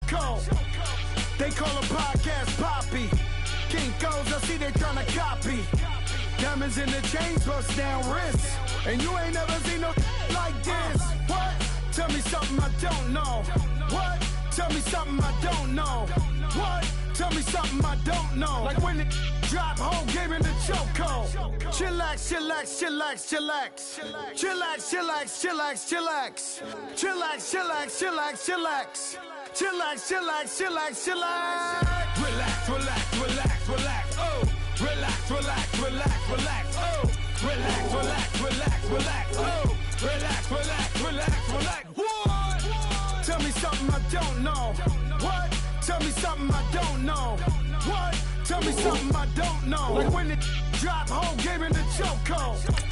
chokehold. They call a podcast Poppy. Kinkos, I see they tryna copy. Diamonds in the chains, bust down wrists. And you ain't never seen no like this. What? Tell me something I don't know. What? Tell me something I don't know. What? Tell me something I don't know. Like when it drop, whole game in the chokehold. Chillax, chillax, chillax, chillax. Chillax, chillax, chillax, chillax. Chillax, chillax, chillax, chillax. Chillax, chillax, chillax, chillax. Relax, relax, relax, relax. Oh, relax, relax, relax, relax. Oh, relax, relax, relax, relax. Oh, relax, relax, relax, relax. What? Tell me something I don't know. What? Tell me something I don't know. What? Tell me something I don't know. Like when it drop, whole game in the chokehold.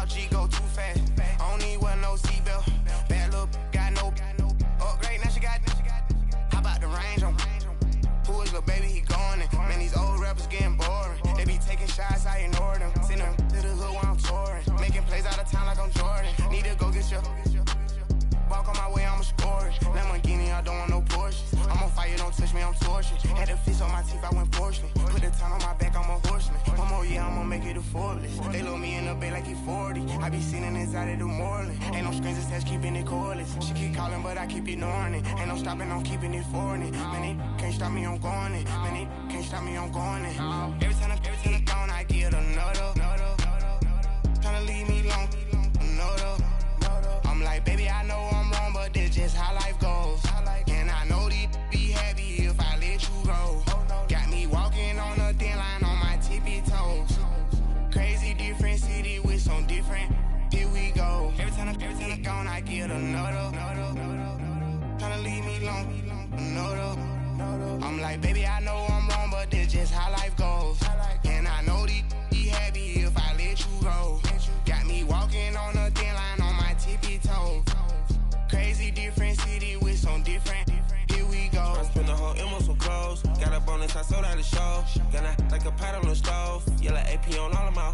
G go too fast. I don't need wear no seatbelt. Bad little got no upgrade. Now she got. How about the range on? Who is little baby? He going in. Man, these old rappers getting boring. They be taking shots, I ignore them. Send them to the hood while I'm touring. Making plays out of town like I'm Jordan. Need to go get your. Walk on my way, I'ma score it. Lamborghini, I don't want no Porsches. I'm on fire, don't touch me, I'm tortured. Had the fish on my teeth, I went porcelain. Put the time on my back, I'm a horseman. One more year, I'ma make it a Forbes. They load me in the bay like he 40. I be seen inside of the Moreland. Ain't no strings attached, keeping it cordless. She keep calling, but I keep ignoring it. Ain't no stopping, I'm keeping it foreign it. Man, they can't stop me, I'm going it. Man, they can't stop me, I'm going it. Every time I'm gone, I get another. Tryna leave me long, another. I'm like, baby, I know I'm wrong, but that's just how life goes. And I know these be happy if I let you go. Got me walking on a thin line on my tippy toes. Crazy different city with some different. Here we go. Every time I'm gone, I get another. Tryna leave me long, another. I'm like, baby, I know I'm wrong, but that's just how life goes. And I know these be happy if I let you go. Got me walking on a thin line on my tippy toes. Crazy different city with some different. Here we go. I spent the whole M on some clothes. Got a bonus, I sold out the show. Got like a pot on the stove. Yellow AP on all of my.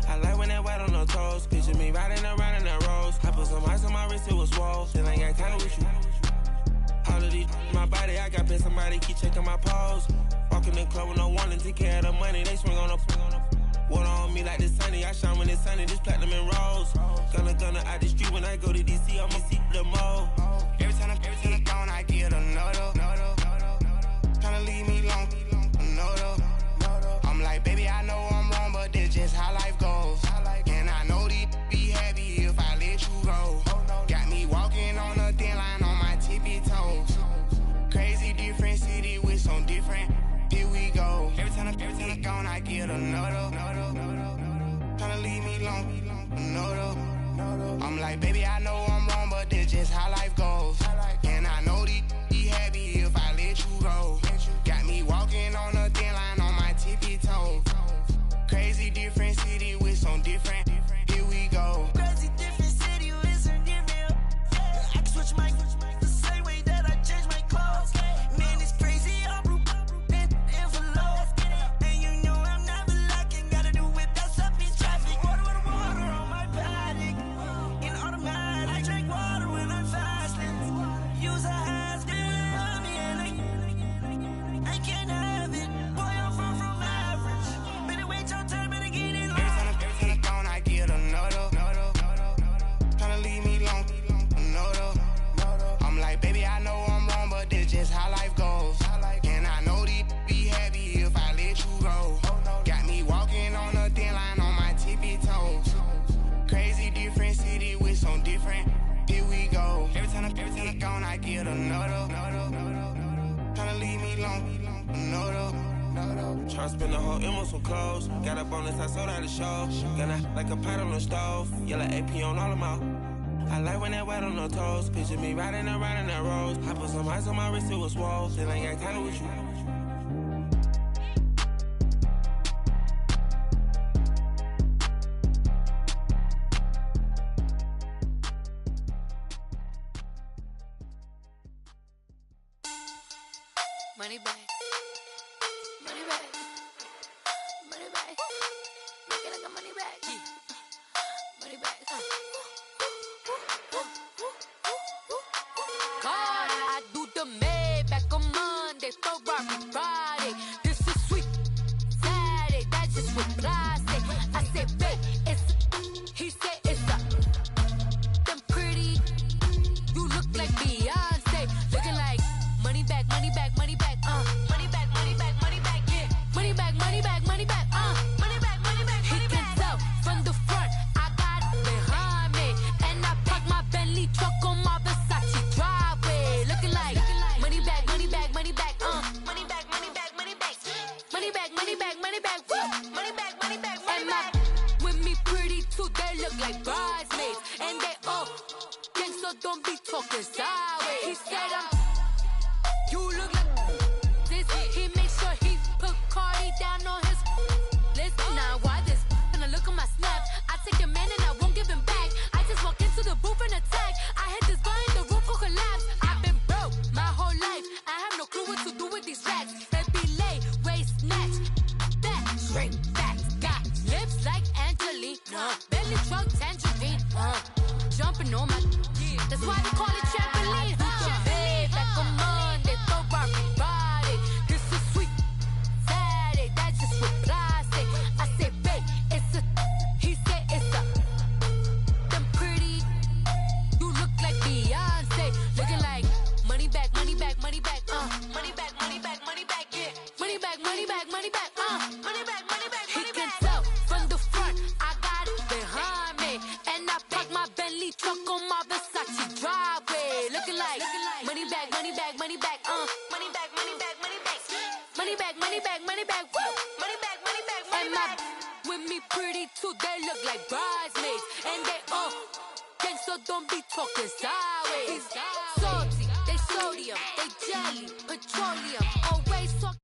I like when that white on the toes. Picture me riding around in that rose. I put some ice on my wrist, it was swole. Then I got kinda with you. All of these, my body, I got paid somebody, keep checking my pose. Walking in the club with no warning, take care of the money, they swing on the. Water on me like the sunny, I shine when it's sunny, this platinum and rose. Gonna out the street when I go to DC, I'ma see the mo. Every time I'm gone, I get another. Tryna leave me long, another. I'm like, baby, I know I'm wrong, but that's just how life goes. And I know these be happy if I let you go. Got me walking on a thin line on my tippy toes. Crazy different city with some different. Here we go. Every time I'm gone, I get another. Tryna leave me long, another. I'm like, baby, I know I'm wrong, but that's just how life goes. And I know these be happy if I let you go. Got me walking on a thin line on my tippy toes. Crazy different city with some different. Here we go. Crazy different city with some different. I can switch my the same way that I change my clothes. Man, it's crazy. I'm envelope. And you know I'm never lacking. Gotta do it. That's up in traffic. Water on my paddock. In automatic. I drink water when I'm fasting. Use a hands. Tryna spend the whole M on some clothes. Got up on this, I sold out the show. Gonna like a pot on the stove. Yellow AP on all of my. I like when that wet on the toes. Picture me riding around in that rose. I put some ice on my wrist, it was swole. Then I got kinda with you. Money bag, money bag, money bag. Looking like a money bag, money bag. God, I do the Maybach on Monday, Ferrari Friday. This is sweet Saturday, that's just what I say. I said, babe, it's he said it's a them pretty. You look like Beyonce, looking like money bag, money bag, money bag. Money bag, money bag, money bag, yeah. Money bag, money bag, money bag, money bag, money bag, money bag. He can tell from the front, I got it behind me. And I park my Bentley truck on my Versace driveway. Looking like money bag, money bag, money bag, money bag, money bag, money bag. Money bag, money bag, money bag, woo. Money bag, money bag, money bag. With me pretty too, they look like bridesmaids. And they all gang, so don't be talking sideways. He said you look like this. He made sure he put Cardi down on his list. Now why this? When I look at my snap, I take your man and I won't give him back. I just walk into the booth and attack. I hit this guy in the roof will collapse. I've been broke my whole life. I have no clue what to do with these racks. Baby lay, waist snatch, back, shrink back. Got lips like Angelina, belly truck tangerine. Jumping on my, that's why they call it trampoline. Back on Monday, Ferrari Friday. This is sweet Saturday, that's just what I say. I say, babe, it's a, he said it's a, them pretty. You look like Beyonce, looking like money bag, money bag, money bag, money bag, money bag, money bag, yeah. Money bag, money bag, money bag, money bag, money bag. He can tell from the front, I got it behind me, and I park my Bentley truck on my Versace driveway. Looking like money bag, money bag, money bag, money bag, money bag, money bag. Money bag, money bag, money bag, woo. Money bag, money bag, money bag. With me pretty too, they look like bridesmaids, and they all gang, so don't be talking sideways. Salty, they sodium, they jelly, petroleum, always talk.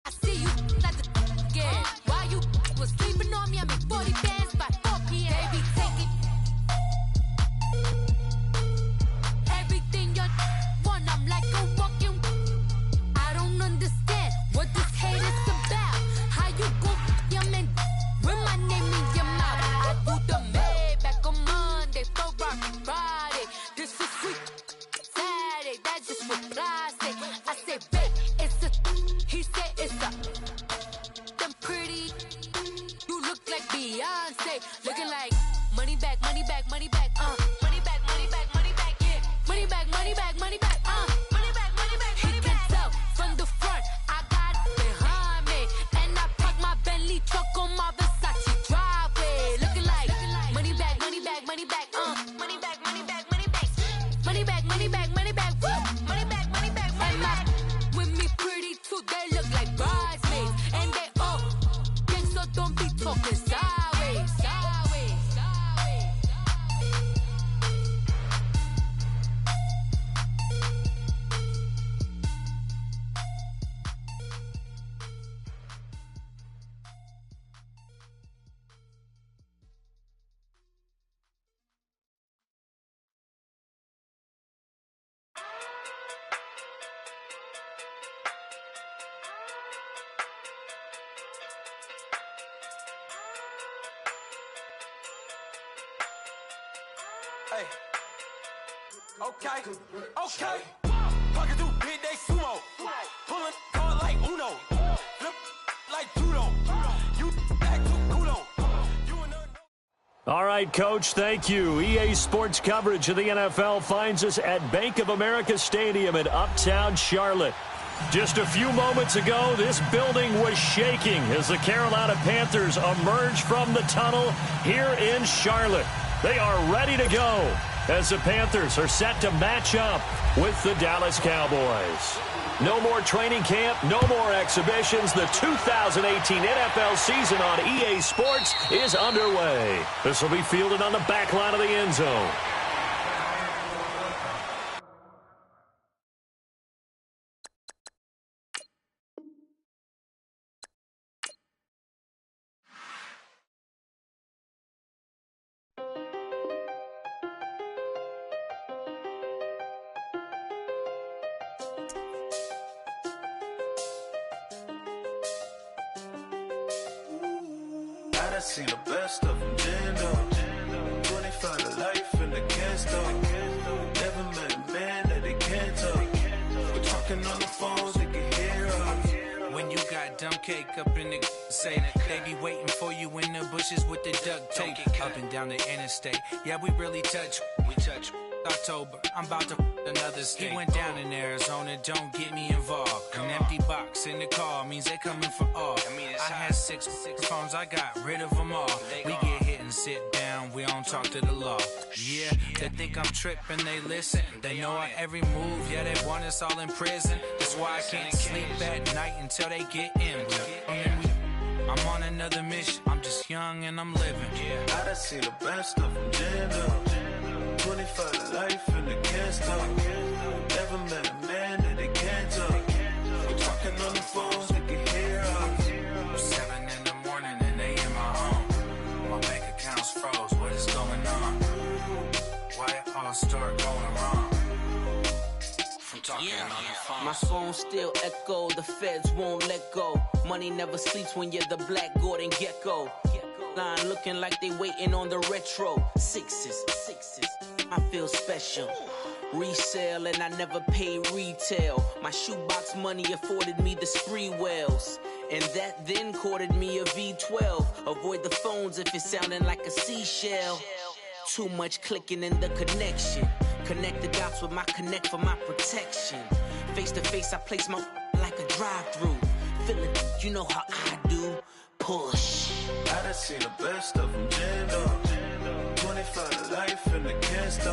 I see you like the again. Why you was sleeping on me? I make 40 bands by 4 p.m. Baby, take it. Everything you want, I'm like a walking. I don't understand what this hate is about. How you go, your man, with my name in your mouth. I do the Maybach on Monday, Ferrari Friday. This is sweet Saturday, that's just what I say. I say, babe, it's a, he said it's a, them pretty. You look like Beyonce, looking like money bag, money bag, money bag, money bag, money bag, money bag, yeah. Money bag, money bag, money bag, money bag, money bag, money bag. He can tell from the front, I got it behind me, and I park my Bentley truck on my Versace driveway. Looking like money bag, money bag, money bag, money bag, money bag, money bag. Money bag, money bag, money bag, woo. Money bag, money bag, money bag. With me pretty too, they look like bridesmaids, and they all gang, so don't be talking sideways. Sideways, sideways. Hey. Okay. Walking through big day sumo. Pulling card like Uno. Flip like judo. You back to kudo. All right, Coach, thank you. EA Sports coverage of the NFL finds us at Bank of America Stadium in Uptown Charlotte. Just a few moments ago, this building was shaking as the Carolina Panthers emerged from the tunnel here in Charlotte. They are ready to go. as the Panthers are set to match up with the Dallas Cowboys. No more training camp, no more exhibitions. The 2018 NFL season on EA Sports is underway. This will be fielded on the back line of the end zone. I seen the best of them, Jando. 25 to life in the can't never met a man that they can't talk. We're talking on the phones, they can hear us. When you got dumb cake up in the say that they be waiting for you in the bushes with the duct tape up and down the interstate. Yeah, we really touch. October, I'm about to another state. He went down in Arizona, don't get me involved. An empty box in the car means they coming for all. I had six phones, I got rid of them all. We get hit and sit down, we don't talk to the law. Yeah, they think I'm tripping, they listen. They know our every move, yeah, they want us all in prison. That's why I can't sleep at night until they get in. I'm on another mission, I'm just young and I'm living. I done seen the best of them, Jando. 25 to life in the can't never met a man that they can't talk. We're talking on the phones, they can hear us. 7 in the morning and they in my home. My bank account's froze, what is going on? Why it all start going wrong? From talking on the phone. My phone still echo, the feds won't let go. Money never sleeps when you're the Black Gordon Gecko. Line looking like they waiting on the retro. Sixes, I feel special. Resale and I never pay retail. My shoebox money afforded me the spree wells. And that then courted me a V12. Avoid the phones if it's sounding like a seashell. Too much clicking in the connection. Connect the dots with my connect for my protection. Face to face, I place my like a drive-through. Feeling, you know how I do. Push. I done seen the best of them, Jando. 25 to life in the can't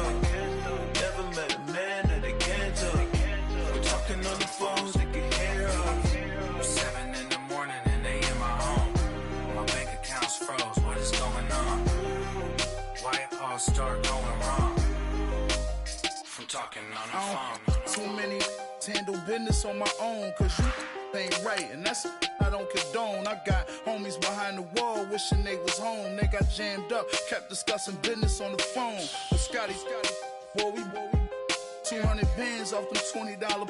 never met a man that they can't talk. We're talking on the phones, they can hear us. 7 in the morning and they in my home. My bank account's froze, what is going on? Why it all start going wrong? From talking on the phone. Too many handle business on my own, cause you ain't right, and that's I don't condone. I got homies behind the wall wishing they was home. They got jammed up, kept discussing business on the phone. But Scotty, boy, we 200 bands off them $20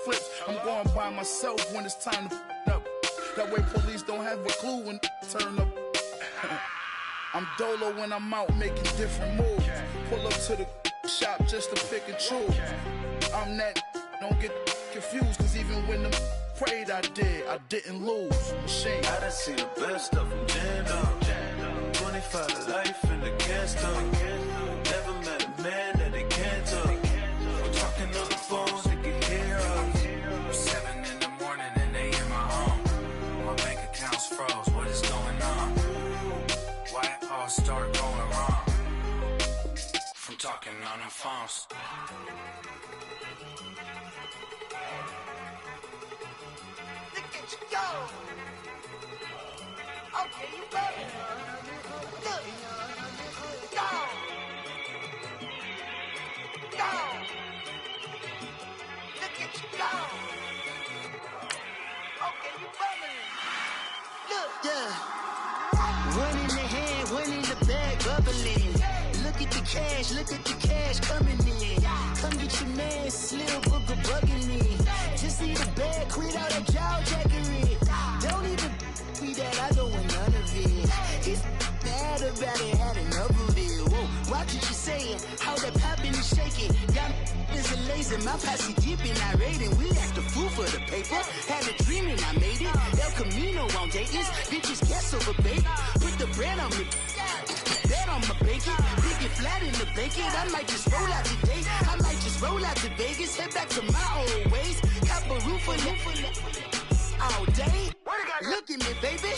flips. I'm going by myself when it's time to up. That way police don't have a clue when turn up. I'm dolo when I'm out making different moves. Pull up to the shop just to pick and choose. I'm that, don't get confused, cause even when the prayed I didn't lose. Machine. I done seen the best of them, Jando. 25 to life in the can't never met a man that they can't talk. We're talking on the phones, they can hear us. 7 in the morning and they in my home. My bank account's froze, what is going on? Why it all start going wrong? From talking on the phones. Go! Okay, you ready? Look! Go! Go! Look at you go! Okay, you bubbling. Look! Yeah. One in the hand, one in the bag, bubbling. Look at the cash coming in. Come get your man, Slim Booger bugging me. Just see the bag, quit all that jaw jackery. Don't even be that, I don't want none of it. He's mad about it, had enough of it. Whoa, watch what you saying, how that poppin' and shaking. Y'all is a lazy, my posse deep and irate, and we act a fool for the paper. Had a dream and I made it. El Camino on Dayton's, bitches guess over bait. Put the brand on me. Bet on my bacon, big and flat in the bacon. I might just roll out today. I might just roll out to Vegas, head back to my old ways. Cop a roof all day. Look at me, baby.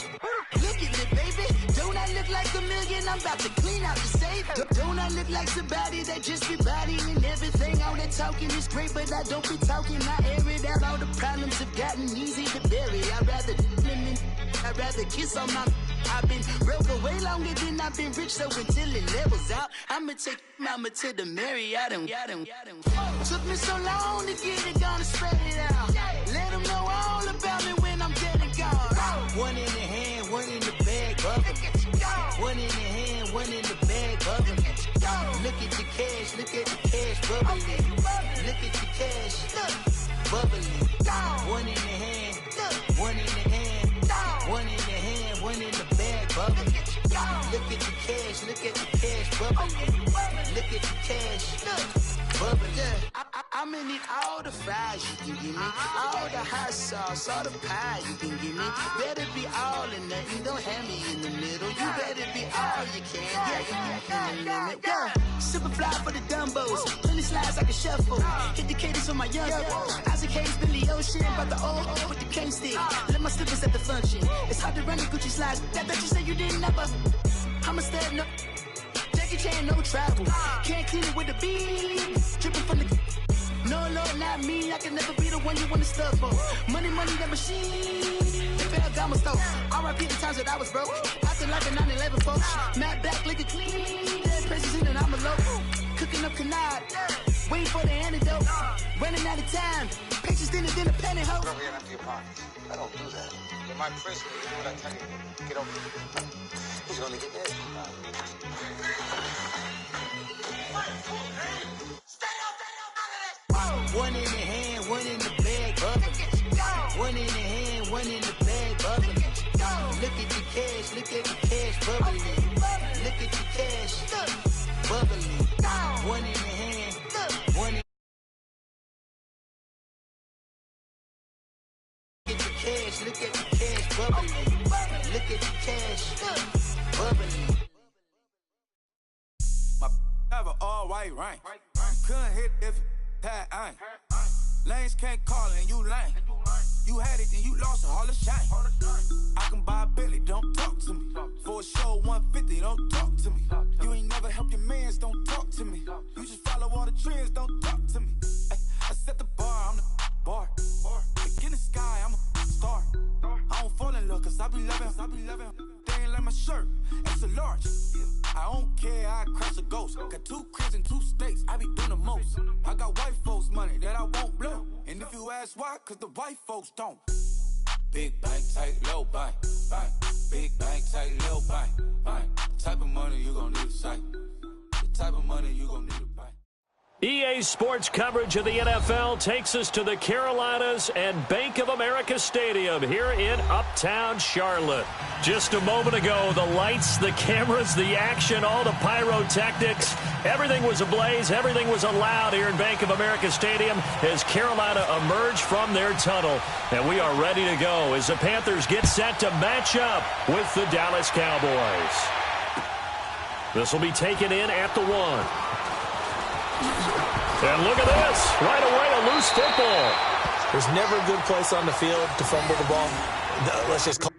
Look at me, baby. Don't I look like $1 million? I'm about to clean out the safe. Don't I look like somebody that just be bodying everything? All that talking is great, but I don't be talking. I air it out. All the problems have gotten easy to bury. I'd rather kiss on my. I've been broke for way longer than I've been rich, so until it levels out, I'ma take mama to the Marriott and took me so long to get it, gonna spread it out. Let them know all about me when I'm dead and gone. One in the hand, one in the bag, bubble. One in the hand, one in the bag, bubble. Look at the cash, look at the cash, bubbling. Look at the cash, bubbling. One in the hand, one in the hand, one in the hand, one in the bag, bubbling. Look at the cash, look at the cash, bubbling. Look at the cash, bubbling. I'm gonna need all the fries you can give me, all the hot sauce, all the pie you can give me. Better be all or nothing, don't have me in the middle. You better be all you can, yeah. Super fly for the Dumbos, plenty slides like a shuffle. Hit the cadence on my young Isaac Hayes, Billy Ocean, but the old with the cane stick. Let my slippers at the function. It's hard to run the Gucci slides. That bet you say you didn't never. I'm a step no. Jackie Chan, no travel. Can't clean it with the beat. Dripping from the. No, Lord, not me. I can never be the one you want to stuff for. Money, that machine. They fell down my stove. R.I.P. the times that I was broke. Acting like a 9/11 folks. Matt back, lick it clean. Dead places in and I'm a local. Cooking up canard. Waiting for the antidote. Running out of time. Pictures dinner, penny hoe. We're gonna empty your pockets. I don't do that. You're my prisoner. You do what I tell you. Get over here. Who's gonna get this? One in the hand, one in the bag, bubbling. One in the hand, one in the bag, bubbling. Look at the cash, look at the cash, bubbling. Look at the cash, bubbling. One in the hand, one in look at the cash, bubbling. Look at the cash, bubbling. My have an all-white rank. Couldn't hit if it had ain't. Lanes can't call and you lame. You had it and you lost a Hall of Shame. I can buy a Billy, don't talk to me. For a show 150, don't talk to me. You ain't never help your mans, don't talk to me. You just follow all the trends, don't talk to me. I set the bar, I'm the bar. Like in the sky, I'm a star. I don't fall in love cause I be loving. They ain't like my shirt, it's a large. I don't care, I crash a ghost. Got 2 cribs in 2 states, I be doing the most. I got white folks money that I won't blow. And if you ask why, cause the white folks don't. Big bank, tight, low bank, bank. Big bank, tight, low bank, bank. The type of money you gon' need a sight. The type of money you gon' need a bank. EA Sports coverage of the NFL takes us to the Carolinas and Bank of America Stadium here in Uptown Charlotte. Just a moment ago, the lights, the cameras, the action, all the pyrotechnics, everything was ablaze, everything was allowed here in Bank of America Stadium as Carolina emerged from their tunnel. And we are ready to go as the Panthers get set to match up with the Dallas Cowboys. This will be taken in at the 1. And look at this. Right away, a loose football. There's never a good place on the field to fumble the ball. Let's just call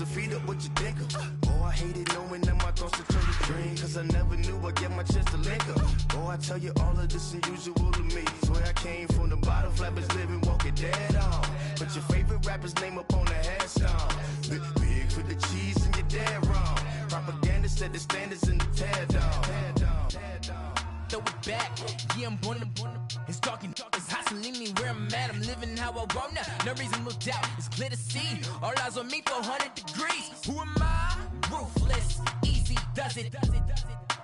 feet up, what you think of? Oh, I hated knowing that my thoughts would turn to dream. Cause I never knew I'd get my chance to link up. Oh, I tell you all of this unusual to me. Swear I came from the bottom, flappers living, walking dead on. Put your favorite rapper's name up on the headstone. Big for the cheese and you're dead wrong. Propaganda set the standards in the tear down. throw it back. Yeah, I'm born to. It's dark and dark, it's hot, so leave me where I'm at. I'm living how I want now, no reasonable doubt. It's clear to see, all eyes on me, 400 degrees. Who am I? Ruthless, easy, does it.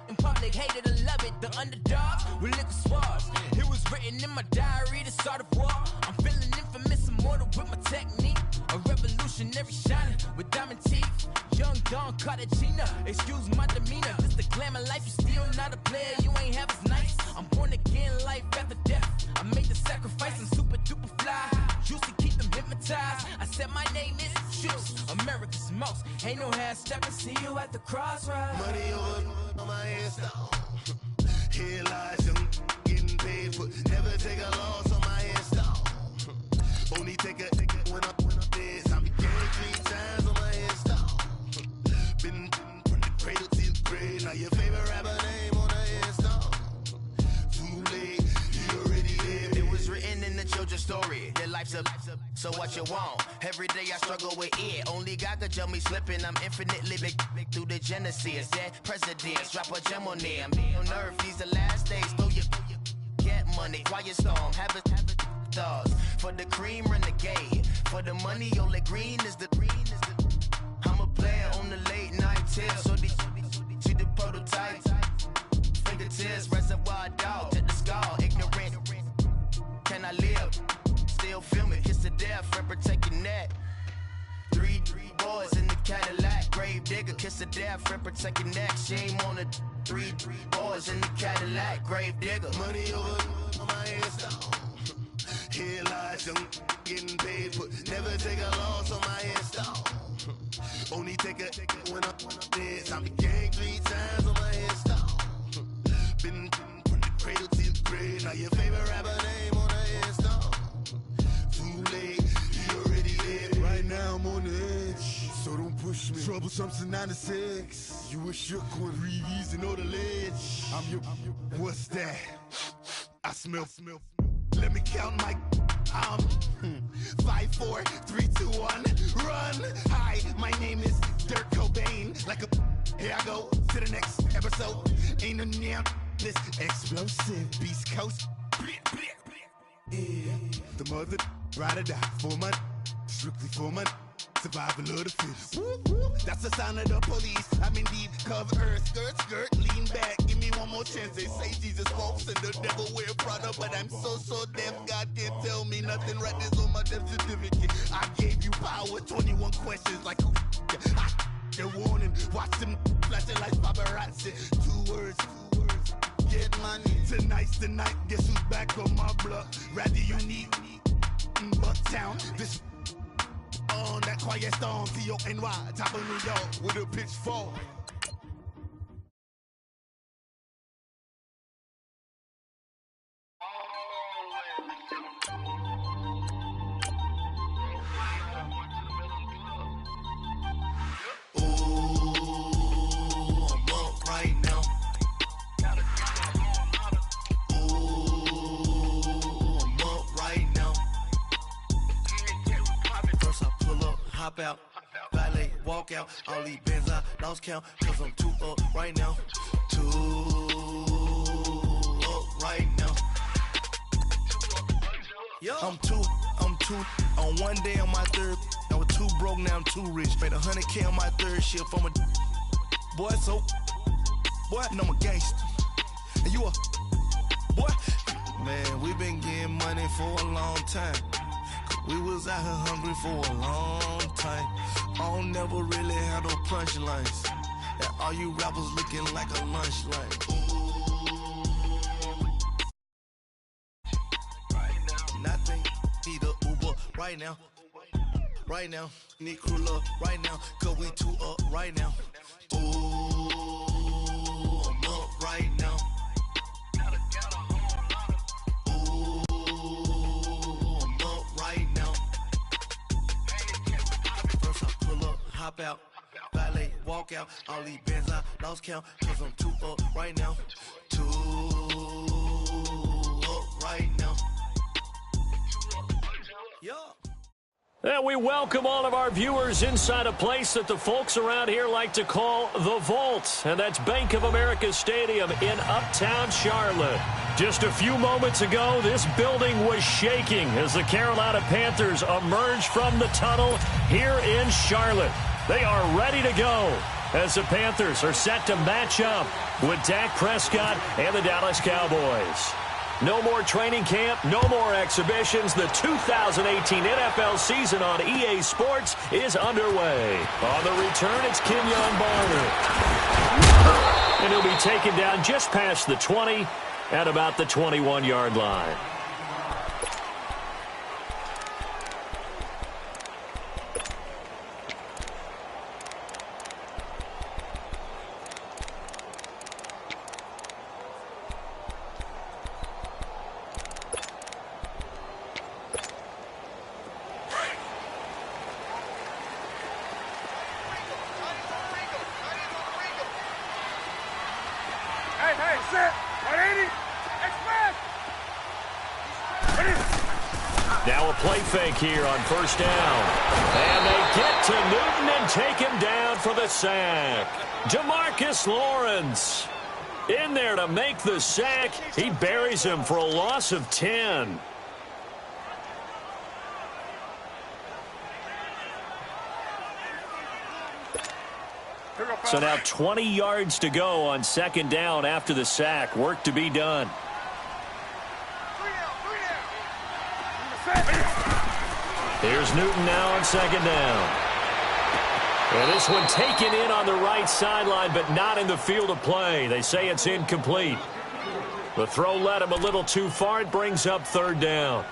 In public, hated or love it. The underdogs with liquor swabs. It was written in my diary, the start of war. I'm feeling infamous, immortal with my technique. A revolutionary shining with diamond teeth. Young Don Cartagena, excuse my demeanor. This the glamour life, you still not a player, you ain't half as nice. I'm born again, life after death. I made the sacrifice and super duper fly. Juicy, keep them hypnotized. I said my name is Juice, America's most. Ain't no half stepping, see you at the crossroads. Money over on my install. Here lies young, getting paid for. Never take a loss on my install. Only take a when I'm dead. I became 3 times on my install. Been from the cradle to the grave. Now your favorite rapper name on the install. Too late, you already lived. It was written in the children's story. Their life's a so what you want. Every day I struggle with it. Only God could tell me slipping. I'm infinitely big through the genesis. Dead presidents, drop a gem on them. On earth, these the last days. Throw your get money, quiet storm. Have it stars. For the cream, renegade. For the money, only green is the. I'm a player on the late night tips. So they see the prototype. Fingertips, reservoir dog. To the skull, ignorant. Can I live? Still film it, kiss to death, friend protect your neck. 3 boys in the Cadillac, grave digger, kiss to death, friend protect your neck. Shame on the 3 boys in the Cadillac, grave digger. Money over on my install. Here lies young, getting paid for. Never take a loss on my install. Only take a when I'm dead. I became 3 times on my install. Been from the cradle to the grave. Now your favorite rapper name on the install. Too late, you already lived. Right now I'm on the edge, so don't push me. Troublesome to 9 to 6. You a shook one, Reeves and know the ledge. I'm your. What's that? I smell. Let me count my. 5, 4, 3, 2, 1, run. Hi, my name is Dirk Cobain. Like a. Here I go to the next episode. Ain't no damn this explosive Beast Coast. Yeah, the mother ride or die for my strictly for my survival of the fittest. That's the sound of the police. I'm indeed cover earth, skirt, lean back. Give me one more chance. They say Jesus walks and the devil wear Prada, but I'm so deaf. God can't tell me nothing. Right this on my death certificate. I gave you power. 21 questions like who? They're warning. Watch them flashing like paparazzi. 2 words. Get money. Tonight's the night. Guess who's back on my block? Rather unique. Bucktown. This on that quiet storm. TONY. Top of New York with a pitchfork. Hop out, valet, walk out. All these bands I lost count, cause I'm 2 up right now. 2 up right now. Yo. I'm two. On one day on my third, I was 2 broke, now I'm 2 rich. Made 100K on my third shift. I'm a boy, so boy, and I'm a gangster. And you a boy. Man, we been getting money for a long time. We was out here hungry for a long time. I don't never really have no punchlines. And all you rappers looking like a lunch line. Nothing, need a Uber right now. Right now, need crew love right now. Cause we 2 up right now. Ooh, I'm up right now. Hop out, valet, walk out. All these bands I lost count, cause I'm 2 up right now. 2 up right now. Yo. And we welcome all of our viewers inside a place that the folks around here like to call the Vault. And that's Bank of America Stadium in uptown Charlotte. Just a few moments ago, this building was shaking as the Carolina Panthers emerged from the tunnel here in Charlotte. They are ready to go as the Panthers are set to match up with Dak Prescott and the Dallas Cowboys. No more training camp, no more exhibitions. The 2018 NFL season on EA Sports is underway. On the return, it's Kenyon Barner. And he'll be taken down just past the 20 at about the 21-yard line. Now a play fake here on first down. And they get to Newton and take him down for the sack. DeMarcus Lawrence in there to make the sack. He buries him for a loss of 10. So now 20 yards to go on second down after the sack. Work to be done. Here's Newton now on second down. And this one taken in on the right sideline, but not in the field of play. They say it's incomplete. The throw led him a little too far. It brings up third down.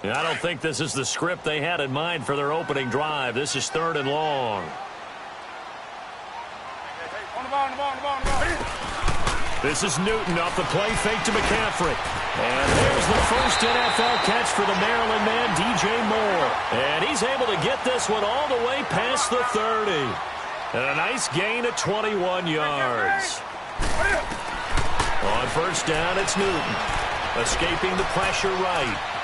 I don't think this is the script they had in mind for their opening drive. This is third and long. This is Newton off the play fake to McCaffrey. And there's the first NFL catch for the Maryland man, DJ Moore. And he's able to get this one all the way past the 30. And a nice gain of 21 yards. On first down, it's Newton. Escaping the pressure right.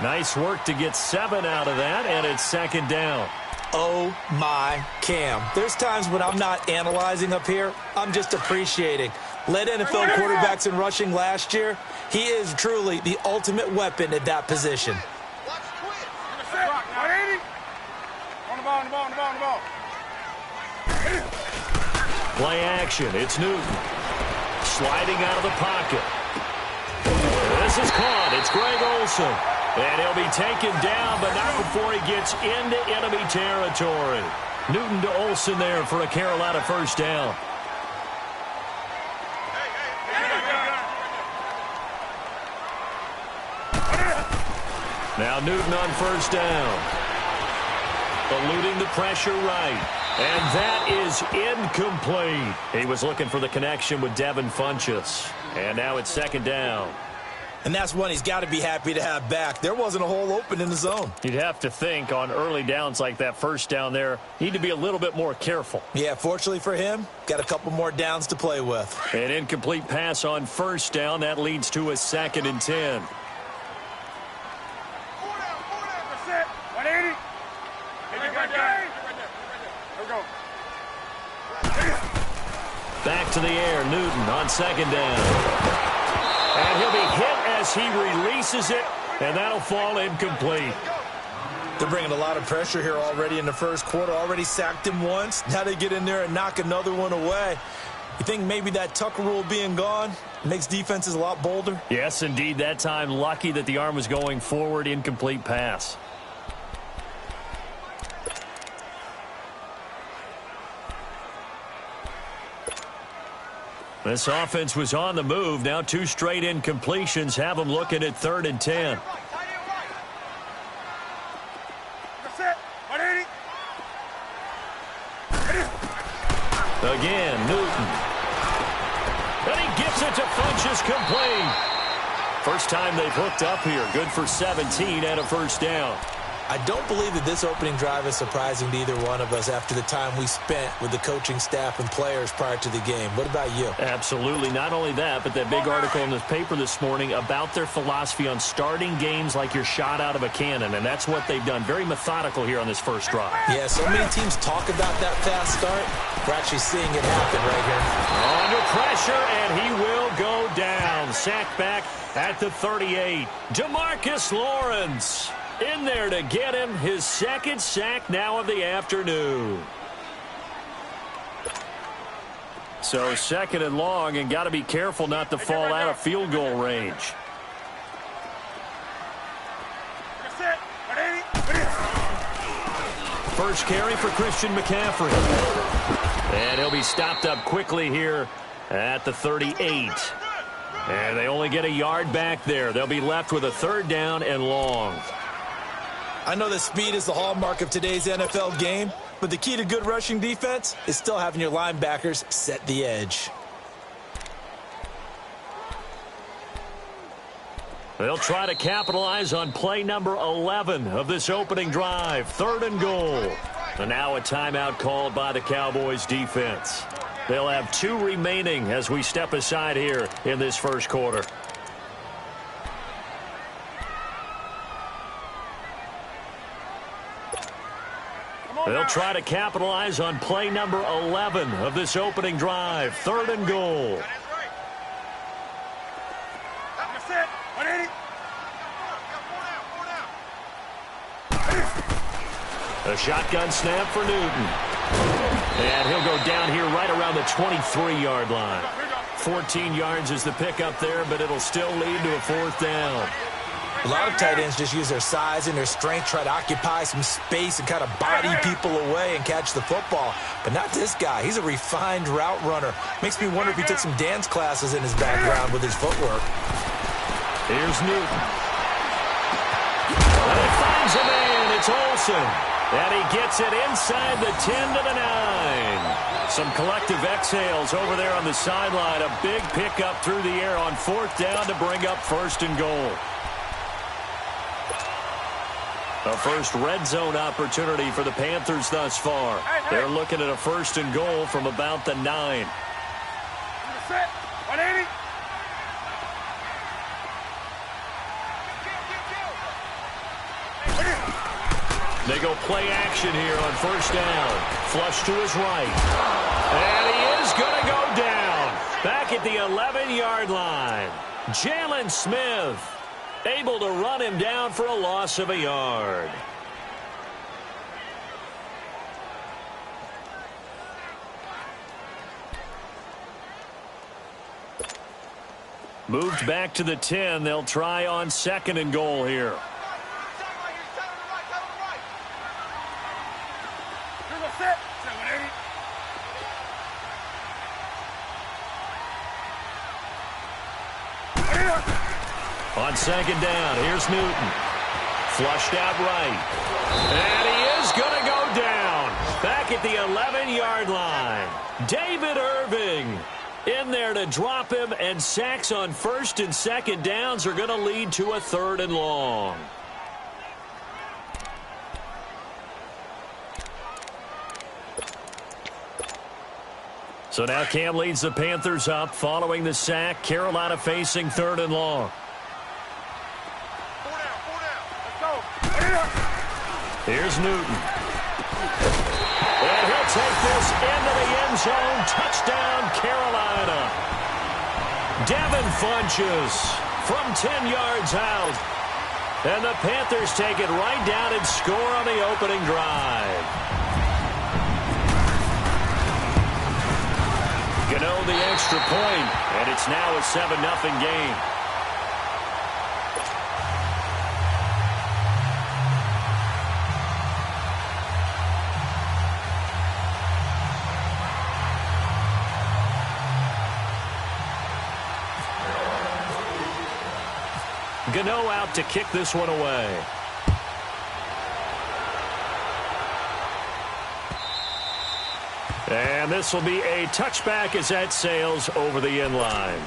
Nice work to get 7 out of that, and it's second down. Oh, my Cam. There's times when I'm not analyzing up here. I'm just appreciating. Led NFL quarterbacks in rushing last year. He is truly the ultimate weapon at that position. Play action. It's Newton. Sliding out of the pocket. This is caught. It's Greg Olsen. And he'll be taken down, but not before he gets into enemy territory. Newton to Olsen there for a Carolina first down. Now Newton on first down. Eluding the pressure right. And that is incomplete. He was looking for the connection with Devin Funchess. And now it's second down. And that's one he's got to be happy to have back. There wasn't a hole open in the zone. You'd have to think on early downs like that first down there, need to be a little bit more careful. Yeah, fortunately for him, got a couple more downs to play with. An incomplete pass on first down. That leads to a 2nd and 10. Back to the air, Newton on second down. And he'll be hit as he releases it, and that'll fall incomplete. They're bringing a lot of pressure here already in the first quarter. Already sacked him once. Now they get in there and knock another one away. You think maybe that Tucker rule being gone makes defenses a lot bolder? Yes, indeed. That time, lucky that the arm was going forward. Incomplete pass. This offense was on the move. Now 2 straight incompletions have them looking at 3rd and 10. Again, Newton. And he gets it to Funchess complete. First time they've hooked up here. Good for 17 and a first down. I don't believe that this opening drive is surprising to either one of us after the time we spent with the coaching staff and players prior to the game. What about you? Absolutely. Not only that, but that big article in the paper this morning about their philosophy on starting games like you're shot out of a cannon, and that's what they've done. Very methodical here on this first drive. Yeah, so many teams talk about that fast start. We're actually seeing it happen right here. Under pressure, and he will go down. Sacked back at the 38. DeMarcus Lawrence in there to get him his second sack now of the afternoon. So second and long, and got to be careful not to fall out of field goal range. First carry for Christian McCaffrey. And he'll be stopped up quickly here at the 38. And they only get a yard back there. They'll be left with a third down and long. I know that speed is the hallmark of today's NFL game, but the key to good rushing defense is still having your linebackers set the edge. They'll try to capitalize on play number 11 of this opening drive. Third and goal. And now a timeout called by the Cowboys defense. They'll have 2 remaining as we step aside here in this first quarter. They'll try to capitalize on play number 11 of this opening drive. Third and goal. A shotgun snap for Newton. And he'll go down here right around the 23-yard line. 14 yards is the pickup there, but it'll still lead to a fourth down. A lot of tight ends just use their size and their strength, try to occupy some space and kind of body people away and catch the football. But not this guy. He's a refined route runner. Makes me wonder if he took some dance classes in his background with his footwork. Here's Newton. And he finds a man. It's Olsen. And he gets it inside the 10 to the 9. Some collective exhales over there on the sideline. A big pickup through the air on fourth down to bring up first and goal. A first red zone opportunity for the Panthers thus far. They're looking at a first and goal from about the 9. They go play action here on first down. Flush to his right. And he is going to go down. Back at the 11-yard line. Jalen Smith able to run him down for a loss of a yard. Moved back to the 10. They'll try on second and goal here. On second down, here's Newton. Flushed out right. And he is going to go down. Back at the 11-yard line. David Irving in there to drop him, and sacks on first and second downs are going to lead to a third and long. So now Cam leads the Panthers up following the sack. Carolina facing third and long. Here's Newton. And he'll take this into the end zone. Touchdown, Carolina. Devin Funches from 10 yards out. And the Panthers take it right down and score on the opening drive. Gano the extra point, and it's now a 7-0 game. Gano out to kick this one away. And this will be a touchback as that sails over the end line.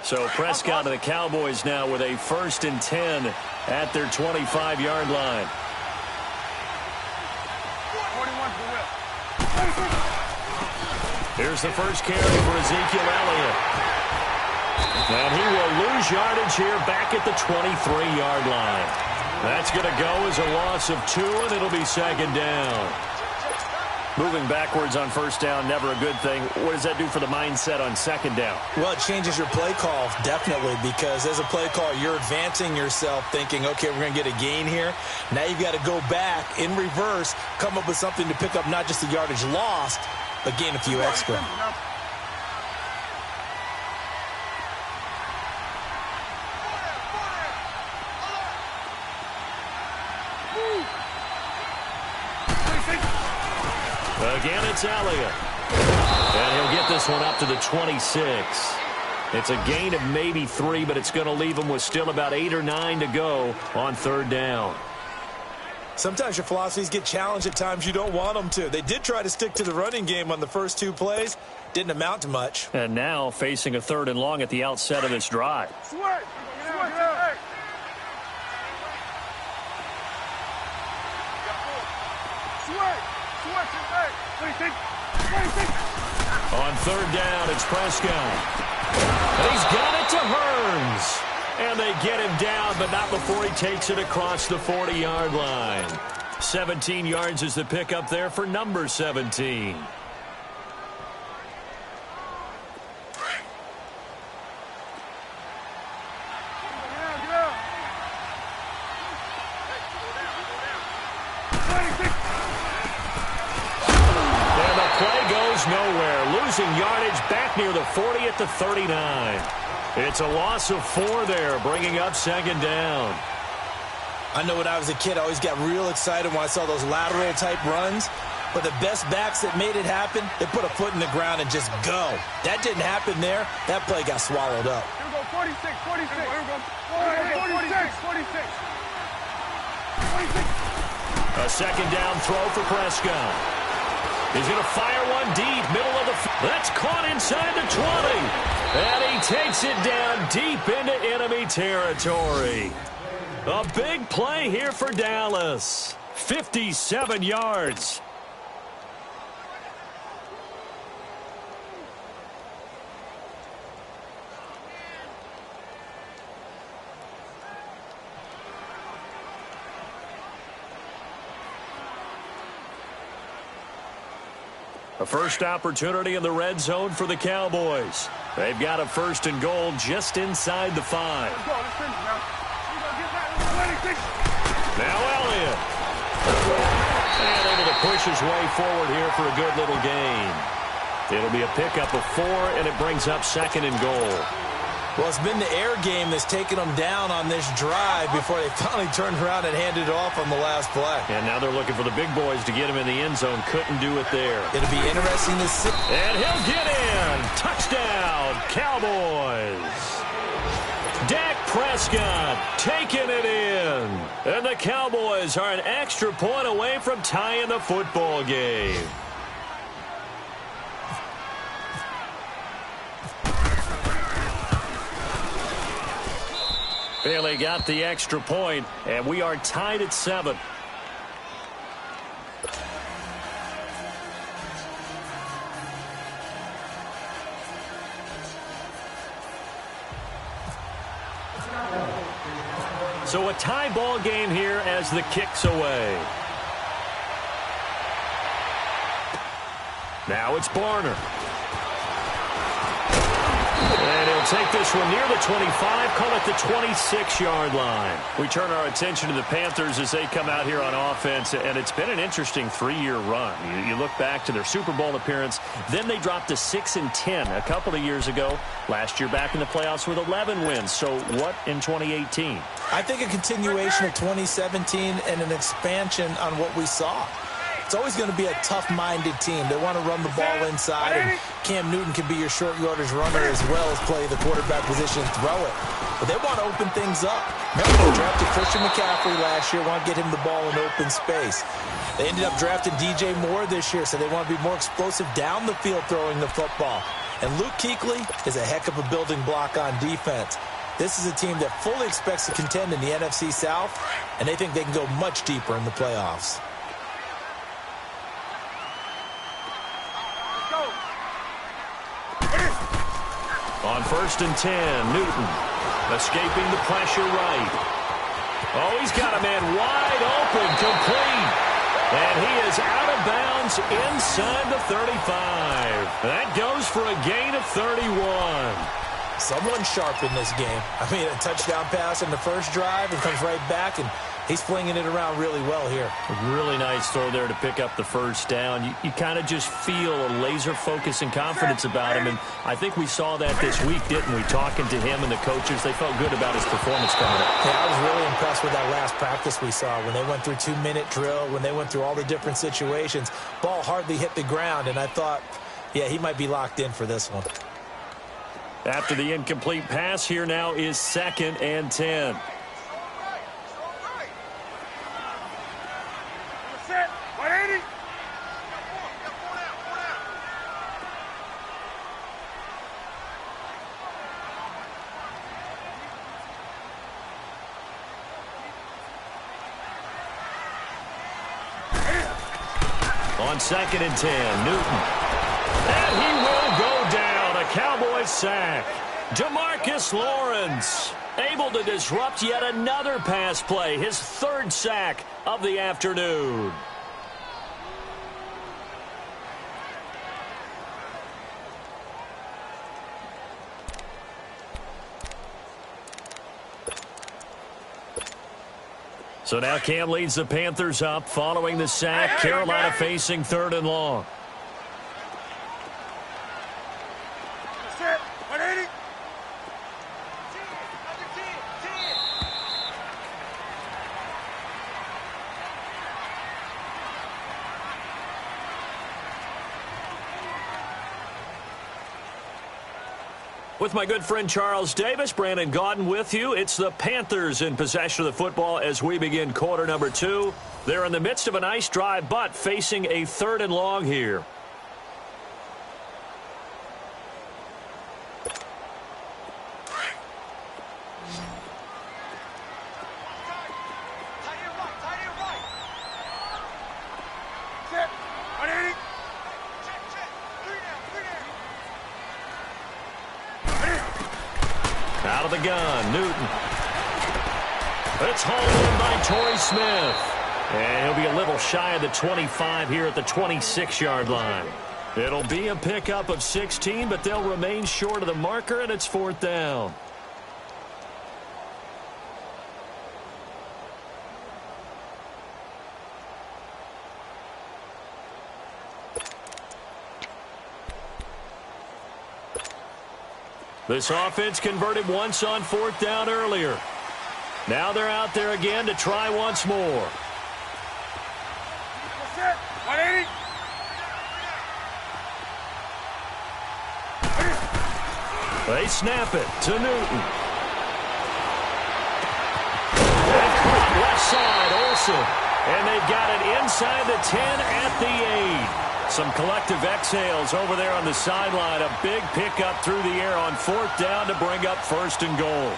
So Prescott and the Cowboys now with a 1st and 10 at their 25-yard line. Here's the first carry for Ezekiel Elliott. And he will lose yardage here back at the 23-yard line. That's going to go as a loss of 2, and it'll be 2nd down. Moving backwards on 1st down, never a good thing. What does that do for the mindset on 2nd down? Well, it changes your play call, definitely, because as a play call, you're advancing yourself thinking, okay, we're going to get a gain here. Now you've got to go back in reverse, come up with something to pick up not just the yardage lost, but gain a few extra. Again, it's Elliott. And he'll get this one up to the 26. It's a gain of maybe 3, but it's going to leave him with still about 8 or 9 to go on 3rd down. Sometimes your philosophies get challenged at times you don't want them to. They did try to stick to the running game on the first 2 plays. Didn't amount to much. And now facing a 3rd and long at the outset of this drive. On 3rd down, it's Prescott. And he's got it to Hearns. And they get him down, but not before he takes it across the 40-yard line. 17 yards is the pickup there for number 17. Nowhere, losing yardage back near the 40 at the 39. It's a loss of 4 there, bringing up 2nd down. I know when I was a kid, I always got real excited when I saw those lateral type runs. But the best backs that made it happen, they put a foot in the ground and just go. That didn't happen there. That play got swallowed up. Here we go, 46. Here we go. 46. A 2nd down throw for Prescott. He's going to fire one deep, middle of the that's caught inside the 20. And he takes it down deep into enemy territory. A big play here for Dallas. 57 yards. A first opportunity in the red zone for the Cowboys. They've got a 1st and goal just inside the 5. Now Elliott. And able to push his way forward here for a good little gain. It'll be a pickup of 4, and it brings up 2nd and goal. Well, it's been the air game that's taken them down on this drive before they finally turned around and handed it off on the last play. And now they're looking for the big boys to get him in the end zone. Couldn't do it there. It'll be interesting to see. And he'll get in. Touchdown, Cowboys. Dak Prescott taking it in. And the Cowboys are an extra point away from tying the football game. Bailey got the extra point, and we are tied at 7. So a tie ball game here as the kick's away. Now it's Barner. And he'll take this one near the 25, call it the 26-yard line. We turn our attention to the Panthers as they come out here on offense, and it's been an interesting 3-year run. You look back to their Super Bowl appearance, then they dropped to 6-10 a couple of years ago. Last year back in the playoffs with 11 wins. So what in 2018? I think a continuation of 2017 and an expansion on what we saw. It's always going to be a tough-minded team. They want to run the ball inside, and Cam Newton can be your short yardage runner as well as play the quarterback position and throw it. But they want to open things up. Remember, they drafted Christian McCaffrey last year, want to get him the ball in open space. They ended up drafting DJ Moore this year, so they want to be more explosive down the field throwing the football. And Luke Kuechly is a heck of a building block on defense. This is a team that fully expects to contend in the NFC South, and they think they can go much deeper in the playoffs. On 1st and 10, Newton escaping the pressure right. Oh, he's got a man wide open, complete. And he is out of bounds inside the 35. That goes for a gain of 31. Someone sharp in this game. I mean, a touchdown pass in the first drive and comes right back, and he's flinging it around really well here. A really nice throw there to pick up the first down. You kind of just feel a laser focus and confidence about him, and I think we saw that this week, didn't we? Talking to him and the coaches, they felt good about his performance coming up. Yeah, I was really impressed with that last practice we saw when they went through 2-minute drill, when they went through all the different situations. Ball hardly hit the ground, and I thought, yeah, he might be locked in for this one. After the incomplete pass, here now is 2nd and 10. On 2nd and 10, Newton. And he will go down. A Cowboys sack. Demarcus Lawrence able to disrupt yet another pass play. His 3rd sack of the afternoon. So now Cam leads the Panthers up following the sack. Carolina facing 3rd and long. With my good friend Charles Davis, Brandon Gaudin with you. It's the Panthers in possession of the football as we begin quarter number 2. They're in the midst of a nice drive, but facing a 3rd and long here. Out of the gun, Newton. It's hauled in by Torrey Smith. And he'll be a little shy of the 25 here at the 26-yard line. It'll be a pickup of 16, but they'll remain short of the marker, and it's 4th down. This offense converted once on 4th down earlier. Now they're out there again to try once more. They snap it to Newton. And caught left side, Olsen. And they've got it inside the 10 at the 8. Some collective exhales over there on the sideline. A big pickup through the air on 4th down to bring up 1st and goal.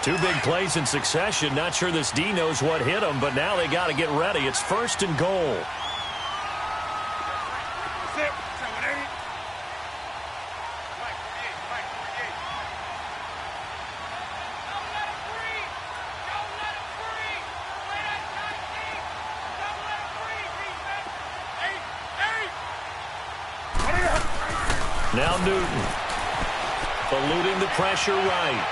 2 big plays in succession. Not sure this D knows what hit them, but now they got to get ready. It's 1st and goal. Now Newton, eluding the pressure right.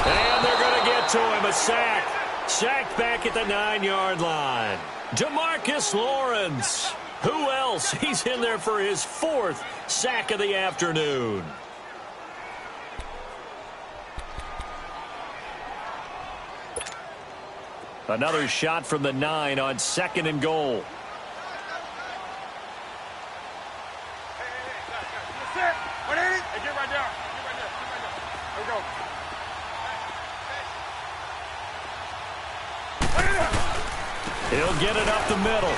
And they're going to get to him, a sack. Sacked back at the 9-yard line. Demarcus Lawrence. Who else? He's in there for his 4th sack of the afternoon. Another shot from the 9 on 2nd and goal. He'll get it up the middle.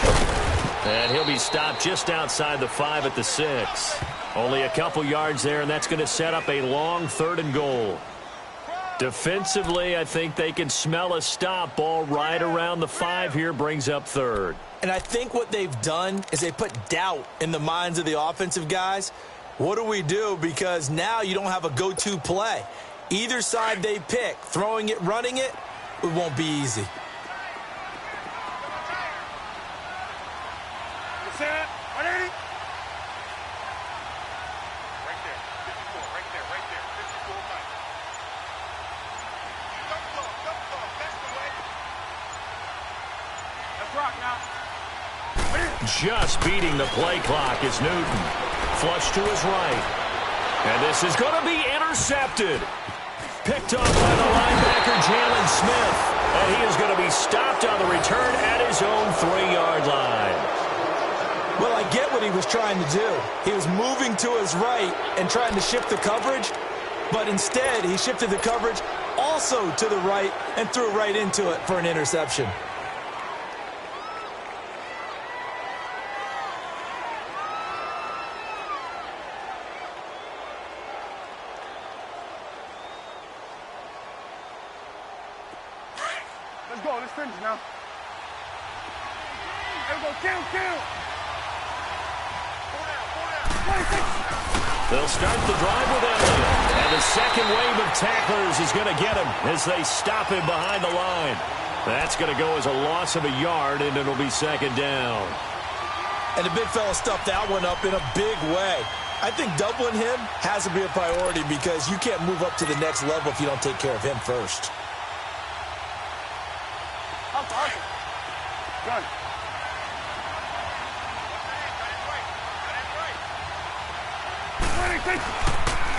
And he'll be stopped just outside the 5 at the 6. Only a couple yards there, and that's going to set up a long 3rd and goal. Defensively, I think they can smell a stop. Ball right around the 5 here, brings up 3rd. And I think what they've done is they put doubt in the minds of the offensive guys. What do we do? Because now you don't have a go-to play. Either side they pick, throwing it, running it, it won't be easy. Just beating the play clock is Newton. Flush to his right. And this is going to be intercepted. Picked off by the linebacker, Jalen Smith. And he is going to be stopped on the return at his own 3-yard line. Well, I get what he was trying to do. He was moving to his right and trying to shift the coverage. But instead, he shifted the coverage also to the right and threw right into it for an interception. Let's go. Let's finish now. Let's go. Kill. They'll start the drive with Elliott. And the second wave of tacklers is going to get him as they stop him behind the line. That's going to go as a loss of a yard, and it'll be 2nd down. And the big fella stuffed that one up in a big way. I think doubling him has to be a priority because you can't move up to the next level if you don't take care of him first. Gun.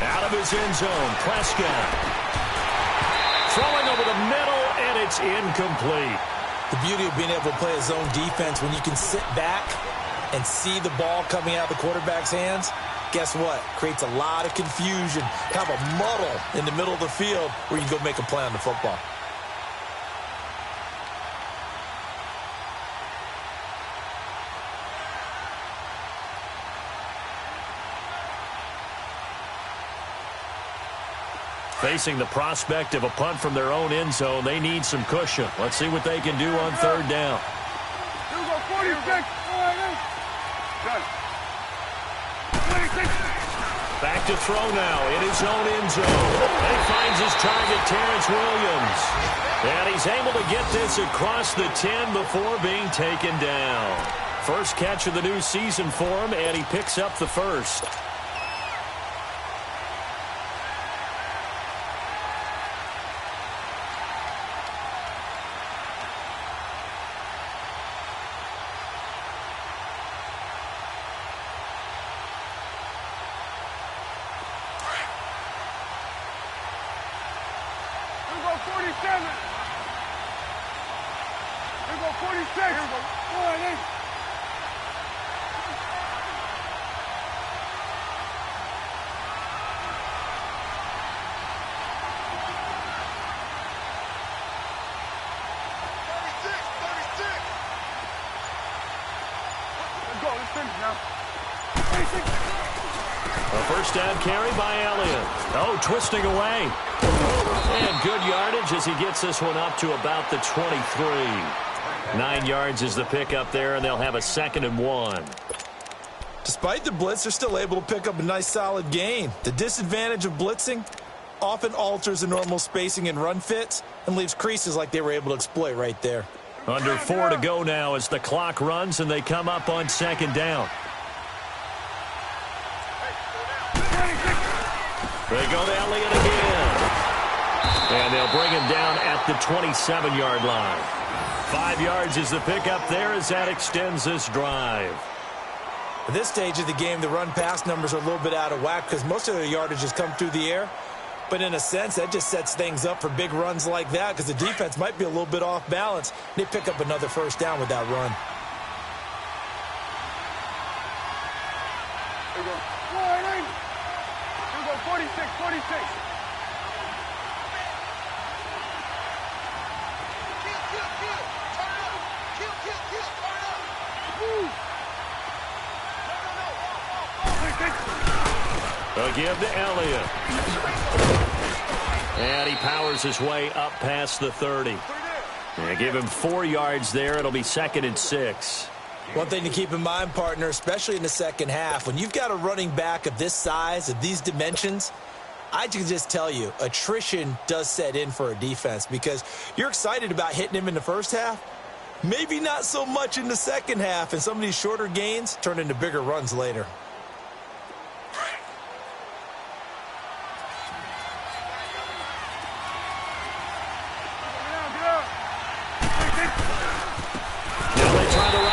Out of his end zone, Prescott. Throwing over the middle, and it's incomplete. The beauty of being able to play a zone defense when you can sit back and see the ball coming out of the quarterback's hands, guess what? Creates a lot of confusion, kind of a muddle in the middle of the field where you can go make a play on the football. Facing the prospect of a punt from their own end zone, they need some cushion. Let's see what they can do on 3rd down. Here we go, 46. Done. 26. Back to throw now in his own end zone. And he finds his target, Terrence Williams. And he's able to get this across the 10 before being taken down. First catch of the new season for him, and he picks up the first. A first down carry by Elliott. Oh, twisting away. And good yardage as he gets this one up to about the 23. 9 yards is the pickup there, and they'll have a 2nd and 1. Despite the blitz, they're still able to pick up a nice solid gain. The disadvantage of blitzing often alters the normal spacing and run fits and leaves creases like they were able to exploit right there. Under 4 to go now as the clock runs and they come up on 2nd down. They go to Elliott again. And they'll bring him down at the 27-yard line. 5 yards is the pickup there as that extends this drive. At this stage of the game, the run-pass numbers are a little bit out of whack because most of their yardage has come through the air. But in a sense, that just sets things up for big runs like that because the defense might be a little bit off balance. They pick up another first down with that run. Here we go. 46, 46. Kill. Turn up. Kill. Turn up. Woo. A give to Elliott. And he powers his way up past the 30. And give him 4 yards there. It'll be 2nd and 6. One thing to keep in mind, partner, especially in the second half, when you've got a running back of this size, of these dimensions, I can just tell you, attrition does set in for a defense because you're excited about hitting him in the first half. Maybe not so much in the second half, and some of these shorter gains turn into bigger runs later.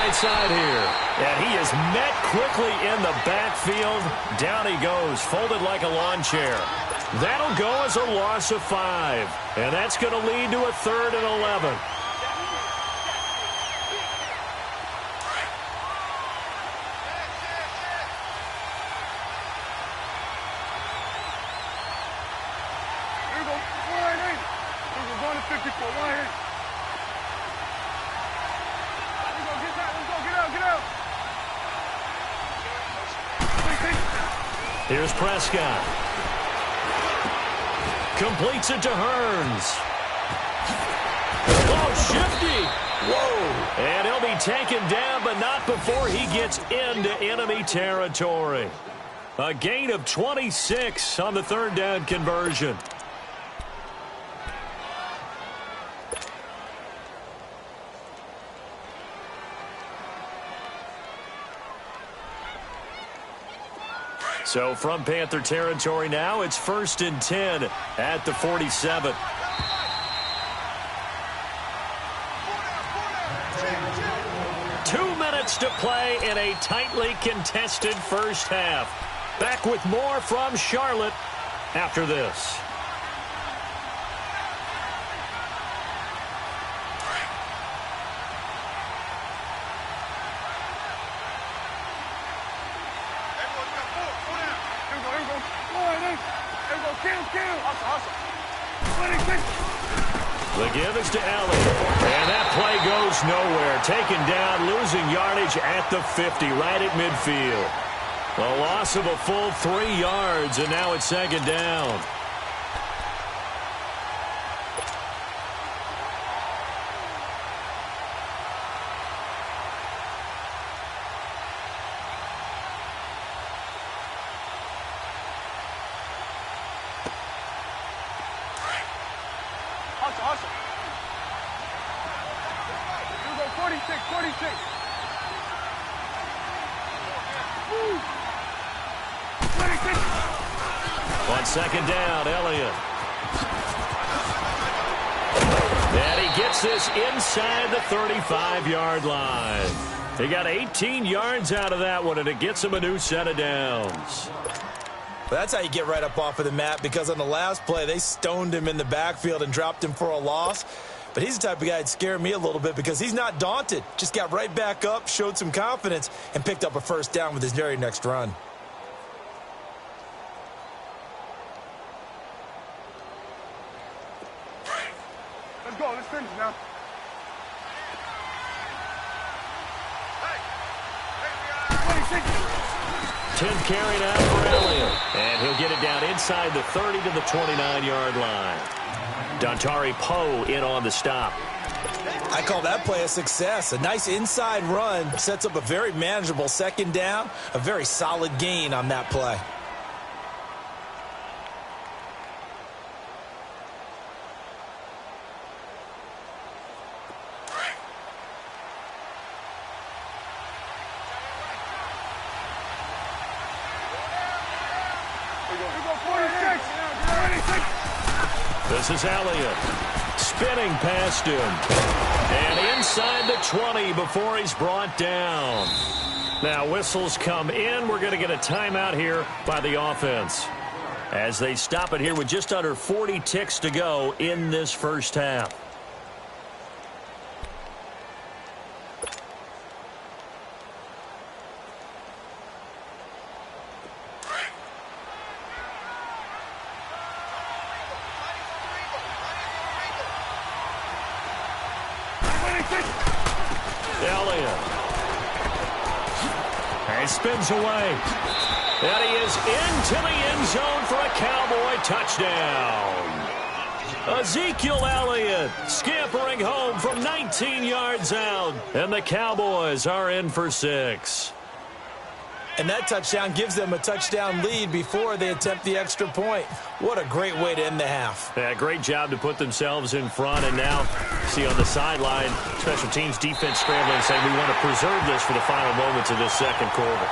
Side here, and he is met quickly in the backfield. Down he goes, folded like a lawn chair. That'll go as a loss of 5, and that's going to lead to a 3rd and 11. Here we go. 1-8. We're going to 54. 1-8. Here's Prescott. Completes it to Hearns. Oh, shifty. Whoa. And he'll be taken down, but not before he gets into enemy territory. A gain of 26 on the 3rd down conversion. So from Panther territory now, it's 1st and 10 at the 47. Two minutes to play in a tightly contested first half. Back with more from Charlotte after this. The give is to Elliott. And that play goes nowhere. Taken down, losing yardage at the 50, right at midfield. A loss of a full 3 yards, and now it's 2nd down. Hustle. Here we go, 46. Woo. 26. On 2nd down, Elliott. And he gets this inside the 35-yard line. He got 18 yards out of that one, and it gets him a new set of downs. But that's how you get right up off of the mat, because on the last play, they stoned him in the backfield and dropped him for a loss. But he's the type of guy that'd scare me a little bit because he's not daunted. Just got right back up, showed some confidence, and picked up a 1st down with his very next run. Let's go. Let's finish now. 10th carry now for Elliott. And he'll get it down inside the 30 to the 29-yard line. Dontari Poe in on the stop. I call that play a success. A nice inside run sets up a very manageable 2nd down. A very solid gain on that play. This is Elliott. Spinning past him. And inside the 20 before he's brought down. Now whistles come in. We're going to get a timeout here by the offense, as they stop it here with just under 40 ticks to go in this first half. Elliott. And he spins away. And he is into the end zone for a Cowboy touchdown. Ezekiel Elliott scampering home from 19 yards out. And the Cowboys are in for 6. And that touchdown gives them a touchdown lead before they attempt the extra point. What a great way to end the half. Yeah, great job to put themselves in front. And now, see on the sideline, special teams defense scrambling, saying we want to preserve this for the final moments of this second quarter.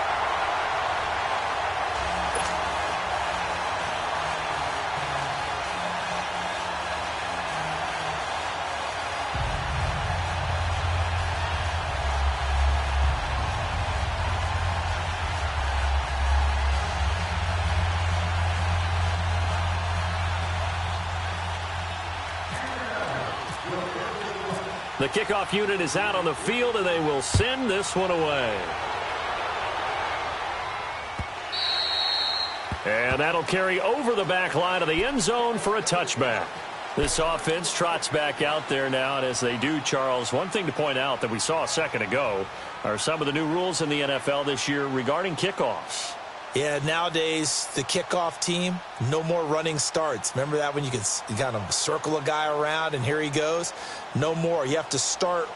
The kickoff unit is out on the field, and they will send this one away. And that'll carry over the back line of the end zone for a touchback. This offense trots back out there now, and as they do, Charles, one thing to point out that we saw a second ago are some of the new rules in the NFL this year regarding kickoffs. Yeah, nowadays, the kickoff team, no more running starts. Remember that when you kind of circle a guy around and here he goes? No more. You have to start,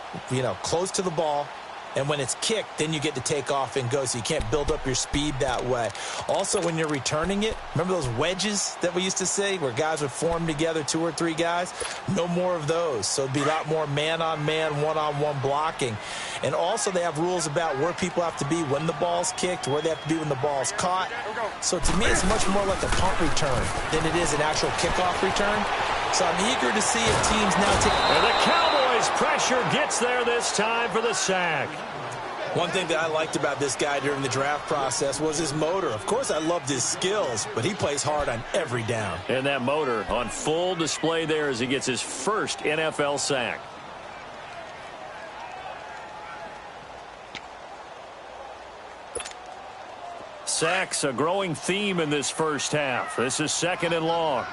close to the ball. And when it's kicked, then you get to take off and go, so you can't build up your speed that way. Also, when you're returning it, remember those wedges that we used to say where guys would form together, 2 or 3 guys? No more of those. So it'd be a lot more man-on-man, one-on-one blocking. And also they have rules about where people have to be when the ball's kicked, where they have to be when the ball's caught. So to me, it's much more like a punt return than it is an actual kickoff return. So I'm eager to see if teams now take... And the Cowboys pressure gets there this time for the sack. One thing that I liked about this guy during the draft process was his motor. Of course, I loved his skills, but he plays hard on every down. And that motor on full display there as he gets his first NFL sack. Sacks a growing theme in this first half. This is 2nd and long.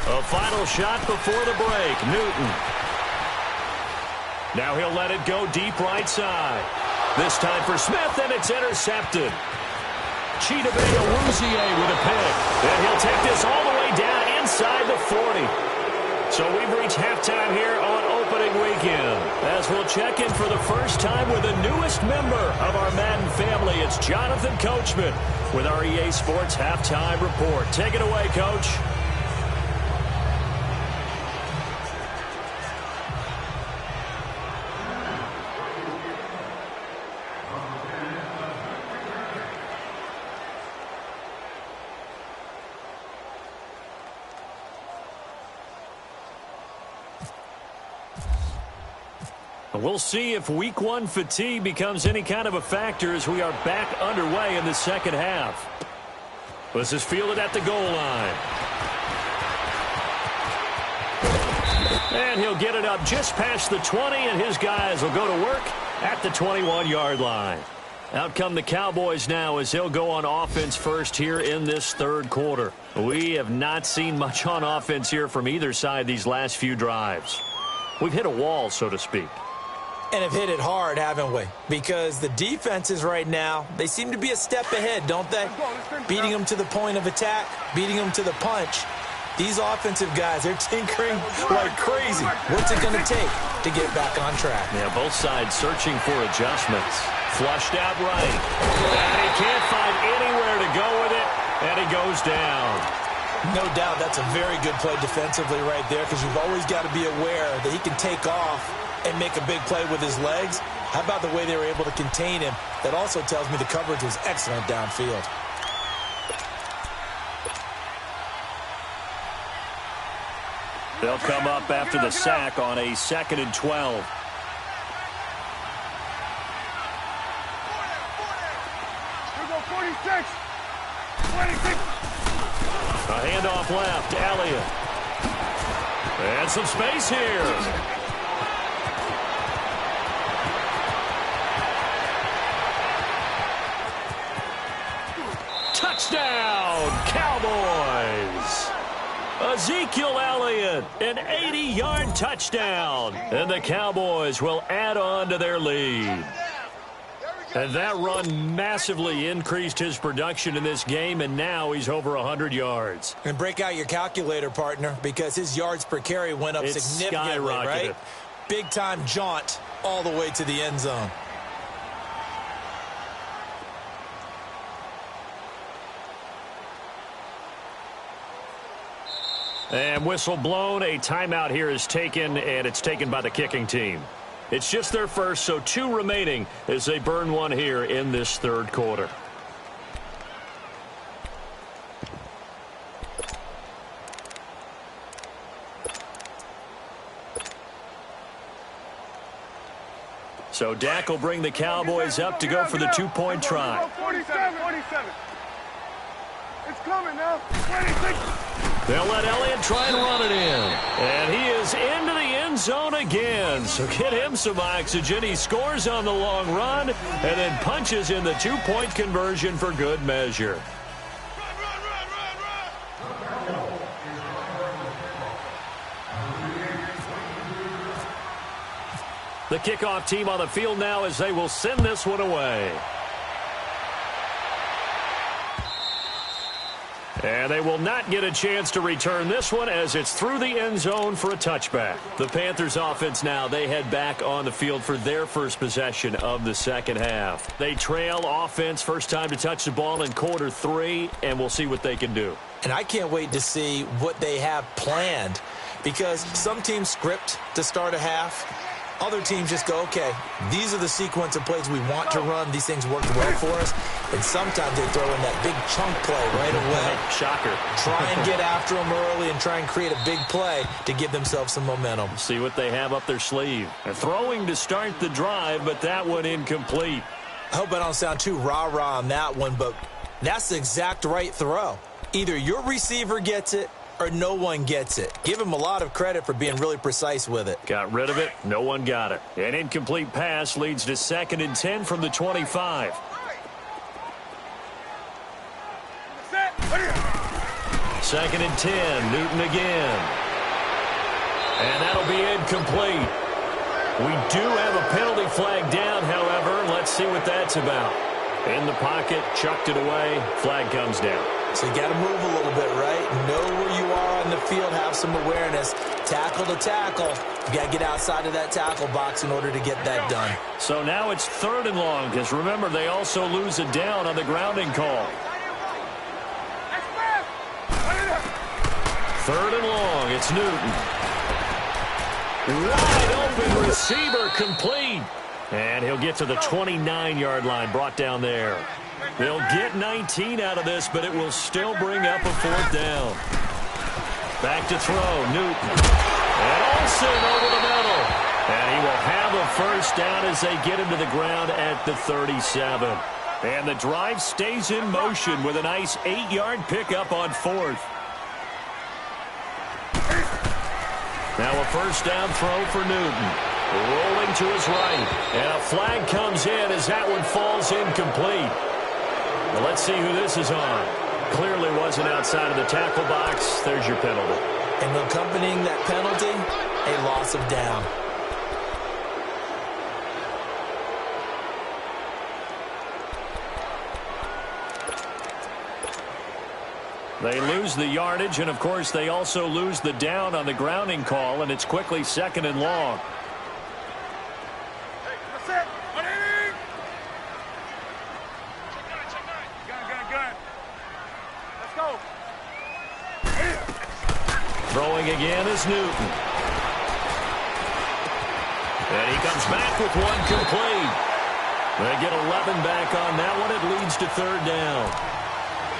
A final shot before the break. Newton. Now he'll let it go deep right side. This time for Smith, and it's intercepted. Chidobe Awuzie with a pick. And he'll take this all the way down inside the 40. So we've reached halftime here on opening weekend. As we'll check in for the first time with the newest member of our Madden family, it's Jonathan Coachman with our EA Sports Halftime Report. Take it away, Coach. We'll see if Week 1 fatigue becomes any kind of a factor as we are back underway in the second half. This is fielded at the goal line. And he'll get it up just past the 20, and his guys will go to work at the 21-yard line. Out come the Cowboys now as they'll go on offense first here in this third quarter. We have not seen much on offense here from either side these last few drives. We've hit a wall, so to speak. And have hit it hard, haven't we? Because the defenses right now, they seem to be a step ahead, don't they? Beating them to the point of attack, beating them to the punch. These offensive guys, they're tinkering like crazy. What's it going to take to get back on track? Yeah, both sides searching for adjustments. Flushed out right. And he can't find anywhere to go with it, and he goes down. No doubt that's a very good play defensively right there, because you've always got to be aware that he can take off and make a big play with his legs. How about the way they were able to contain him? That also tells me the coverage was excellent downfield. They'll come up after the sack on a 2nd and 12. Here we go, 46. 26. A handoff left, Elliott. And some space here. Touchdown, Cowboys. Ezekiel Elliott, an 80-yard touchdown. And the Cowboys will add on to their lead. And that run massively increased his production in this game, and now he's over 100 yards. And break out your calculator, partner, because his yards per carry went up significantly, right? Big-time jaunt all the way to the end zone. And whistle blown, a timeout here is taken, and it's taken by the kicking team. It's just their first, so 2 remaining as they burn one here in this third quarter. So Dak will bring the Cowboys up to go for the 2-point try. 47. It's coming now. 26. They'll let Elliott try and run it in. And he is into the end zone again. So get him some oxygen. He scores on the long run and then punches in the 2-point conversion for good measure. The kickoff team on the field now as they will send this one away. And they will not get a chance to return this one as it's through the end zone for a touchback. The Panthers offense now, they head back on the field for their first possession of the second half. They trail offense, first time to touch the ball in quarter 3, and we'll see what they can do. And I can't wait to see what they have planned, because some teams script to start a half. Other teams just go, okay, these are the sequence of plays we want to run. These things worked well for us. And sometimes they throw in that big chunk play right away. Shocker. Try and get after them early and try and create a big play to give themselves some momentum. See what they have up their sleeve. They're throwing to start the drive, but that one incomplete. I hope I don't sound too rah-rah on that one, but that's the exact right throw. Either your receiver gets it or no one gets it. Give him a lot of credit for being really precise with it. Got rid of it. No one got it. An incomplete pass leads to 2nd and 10 from the 25. Second and 10. Newton again. And that'll be incomplete. We do have a penalty flag down, however. Let's see what that's about. In the pocket, chucked it away. Flag comes down. So you got to move a little bit, right? Know where you are on the field, have some awareness. Tackle to tackle. You got to get outside of that tackle box in order to get that done. So now it's 3rd and long, because remember, they also lose a down on the grounding call. 3rd and long, it's Newton. Wide open receiver, complete. And he'll get to the 29-yard line, brought down there. They'll get 19 out of this, but it will still bring up a 4th down. Back to throw, Newton. And Olsen over the middle. And he will have a first down as they get him to the ground at the 37. And the drive stays in motion with a nice 8-yard pickup on 4th. Now a first down throw for Newton. Rolling to his right. And a flag comes in as that one falls incomplete. Well, let's see who this is on. Clearly wasn't outside of the tackle box. There's your penalty. And accompanying that penalty, a loss of down. They lose the yardage, and, of course, they also lose the down on the grounding call, and it's quickly 2nd and long. Throwing again is Newton. And he comes back with one complete. They get 11 back on that one. It leads to 3rd down.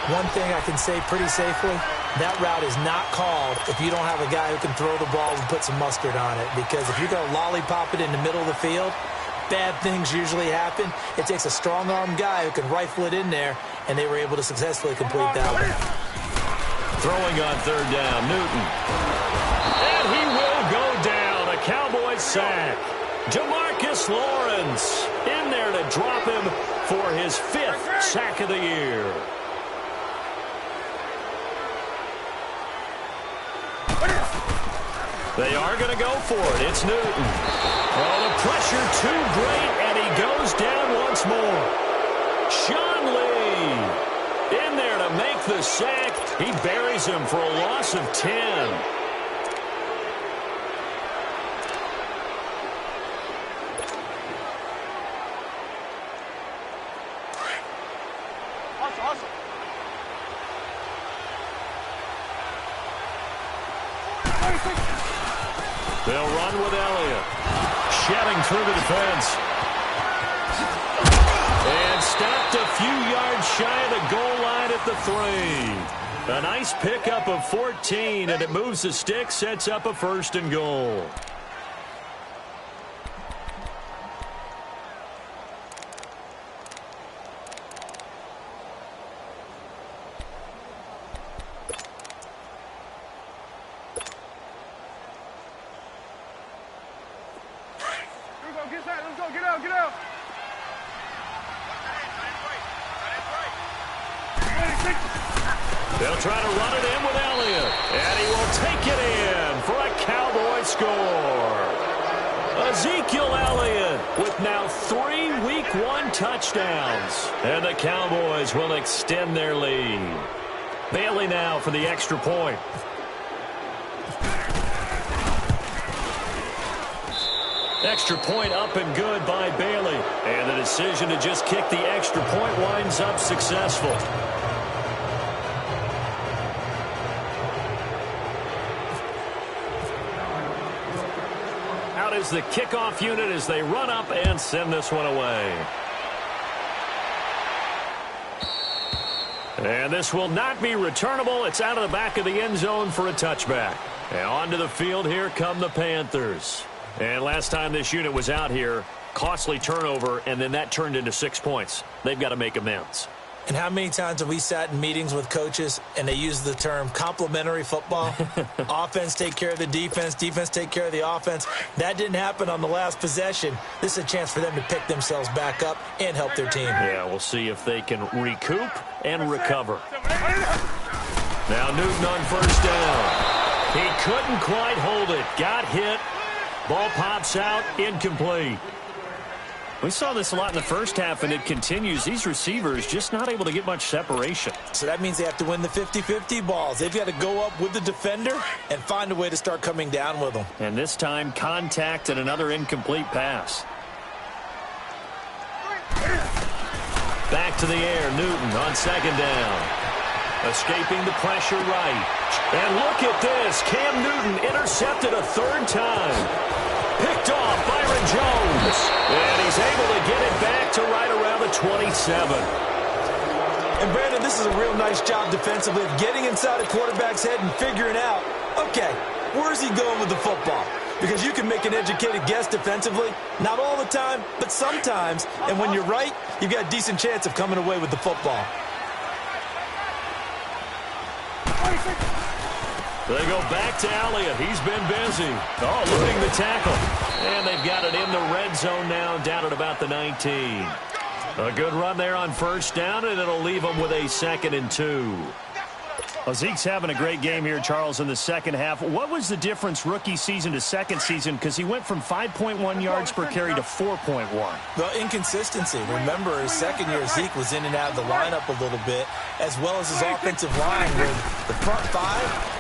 One thing I can say pretty safely, that route is not called if you don't have a guy who can throw the ball and put some mustard on it. Because if you're going to lollipop it in the middle of the field, bad things usually happen. It takes a strong-arm guy who can rifle it in there, and they were able to successfully complete that one. Throwing on 3rd down, Newton. And he will go down. A Cowboys sack. Jamarcus Lawrence in there to drop him for his 5th sack of the year. They are going to go for it. It's Newton. Oh, the pressure too great, and he goes down once more. Sean Lee in there to make the sack. He buries him for a loss of 10. They'll run with Elliott. Shedding through the defense. And stopped a few yards shy of the goal line at the 3. A nice pickup of 14, and it moves the stick, sets up a 1st and goal. They'll try to run it in with Elliott, and he will take it in for a Cowboy score. Ezekiel Elliott with now 3 Week 1 touchdowns, and the Cowboys will extend their lead. Bailey now for the extra point. Extra point up and good by Bailey, and the decision to just kick the extra point winds up successful. Out is the kickoff unit as they run up and send this one away. And this will not be returnable. It's out of the back of the end zone for a touchback. And onto the field, here come the Panthers. And last time this unit was out here, costly turnover, and then that turned into 6 points. They've got to make amends. And how many times have we sat in meetings with coaches and they use the term complementary football? Offense take care of the defense, defense take care of the offense. That didn't happen on the last possession. This is a chance for them to pick themselves back up and help their team. Yeah, we'll see if they can recoup and recover. Now Newton on 1st down. He couldn't quite hold it. Got hit. Ball pops out, incomplete. We saw this a lot in the first half, and it continues. These receivers just not able to get much separation. So that means they have to win the 50-50 balls. They've got to go up with the defender and find a way to start coming down with them. And this time, contact and another incomplete pass. Back to the air, Newton on 2nd down. Escaping the pressure right. And look at this. Cam Newton intercepted a 3rd time. Picked off Byron Jones. And he's able to get it back to right around the 27. And Brandon, this is a real nice job defensively of getting inside a quarterback's head and figuring out, okay, where's he going with the football? Because you can make an educated guess defensively. Not all the time, but sometimes. And when you're right, you've got a decent chance of coming away with the football. They go back to Elliott. He's been busy. Oh, eluding the tackle. And they've got it in the red zone now, down at about the 19. A good run there on 1st down, and it'll leave them with a 2nd and 2. Well, Zeke's having a great game here, Charles, in the second half. What was the difference rookie season to second season? Because he went from 5.1 yards per carry to 4.1. Well, inconsistency. Remember, his second year, Zeke was in and out of the lineup a little bit, as well as his offensive line, where the front 5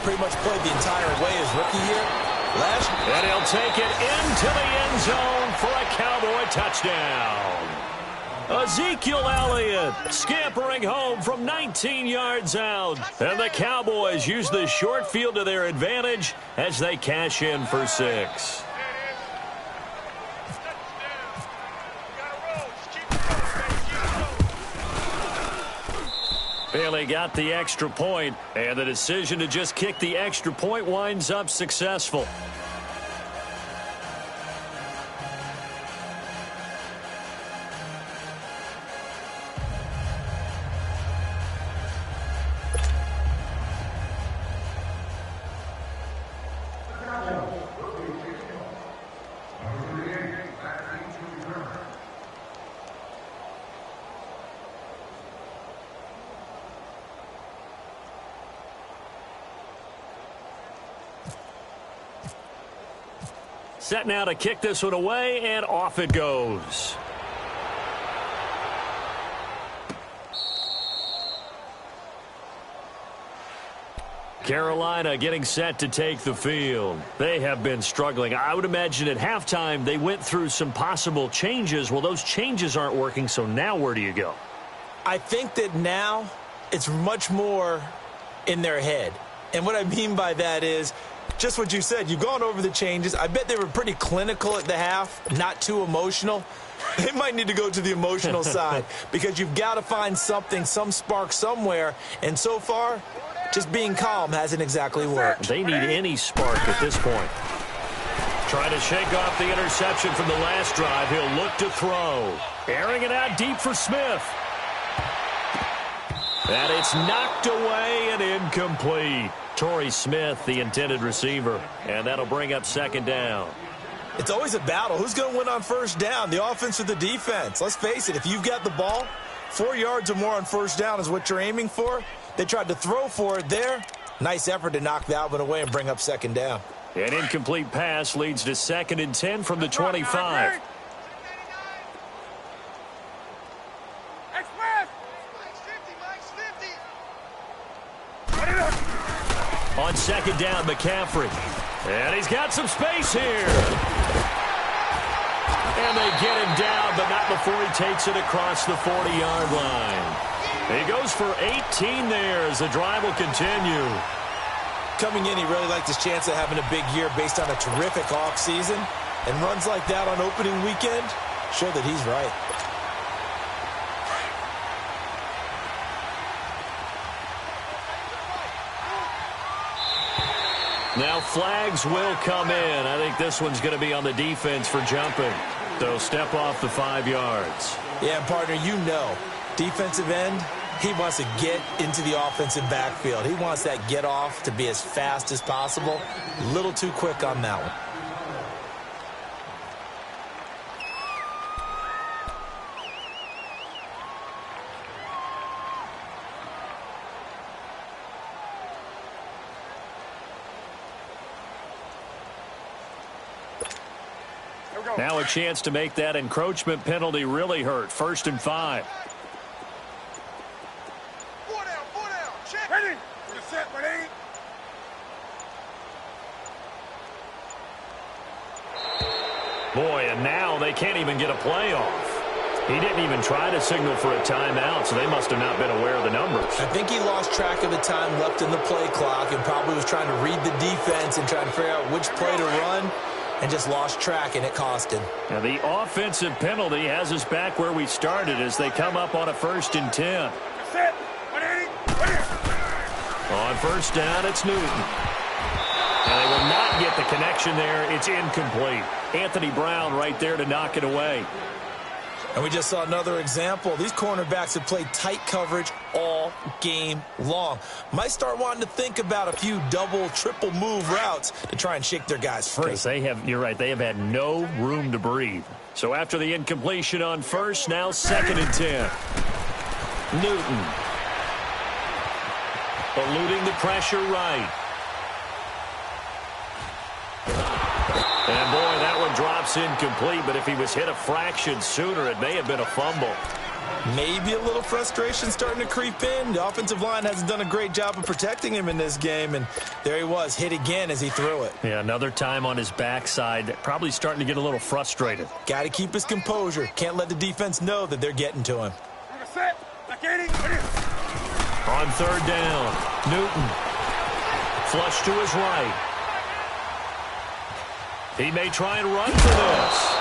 pretty much played the entire way his rookie year. And he'll take it into the end zone for a Cowboy touchdown. Ezekiel Elliott scampering home from 19 yards out. And the Cowboys use the short field to their advantage as they cash in for 6. Bailey got the extra point, and the decision to just kick the extra point winds up successful. Set now to kick this one away, and off it goes. Carolina getting set to take the field. They have been struggling. I would imagine at halftime they went through some possible changes. Well, those changes aren't working, so now where do you go? I think that now it's much more in their head. And what I mean by that is just what you said. You've gone over the changes. I bet they were pretty clinical at the half, not too emotional. They might need to go to the emotional side because you've got to find something, some spark somewhere. And so far, just being calm hasn't exactly worked. They need any spark at this point. Trying to shake off the interception from the last drive. He'll look to throw. Airing it out deep for Smith. And it's knocked away and incomplete. Torrey Smith, the intended receiver. And that'll bring up second down. It's always a battle. Who's going to win on first down, the offense or the defense? Let's face it, if you've got the ball, 4 yards or more on first down is what you're aiming for. They tried to throw for it there. Nice effort to knock that one away and bring up second down. An incomplete pass leads to 2nd and 10 from the 25. On second down, McCaffrey. And he's got some space here. And they get him down, but not before he takes it across the 40-yard line. He goes for 18 there as the drive will continue. Coming in, he really liked his chance of having a big year based on a terrific offseason. And runs like that on opening weekend show that he's right. Now flags will come in. I think this one's going to be on the defense for jumping. So step off the 5 yards. Yeah, partner, you know, defensive end, he wants to get into the offensive backfield. He wants that get off to be as fast as possible. A little too quick on that one. Now a chance to make that encroachment penalty really hurt. 1st and 5. Ready? You're set, ready? Boy, and now they can't even get a play off. He didn't even try to signal for a timeout, so they must have not been aware of the numbers. I think he lost track of the time left in the play clock and probably was trying to read the defense and trying to figure out which play to run. And just lost track, and it cost him. Now the offensive penalty has us back where we started as they come up on a 1st and 10. On 1st down, it's Newton. And they will not get the connection there. It's incomplete. Anthony Brown right there to knock it away. And we just saw another example. These cornerbacks have played tight coverage all game long. Might start wanting to think about a few double, triple move routes to try and shake their guys free. Because they have, you're right, they have had no room to breathe. So after the incompletion on 1st, now 2nd and 10. Newton. Eluding the pressure right. And boy, that one drops incomplete, but if he was hit a fraction sooner, it may have been a fumble. Maybe a little frustration starting to creep in. The offensive line hasn't done a great job of protecting him in this game, and there he was, hit again as he threw it. Yeah, another time on his backside, probably starting to get a little frustrated. Got to keep his composure. Can't let the defense know that they're getting to him. On 3rd down, Newton. Flush to his right. He may try and run for this.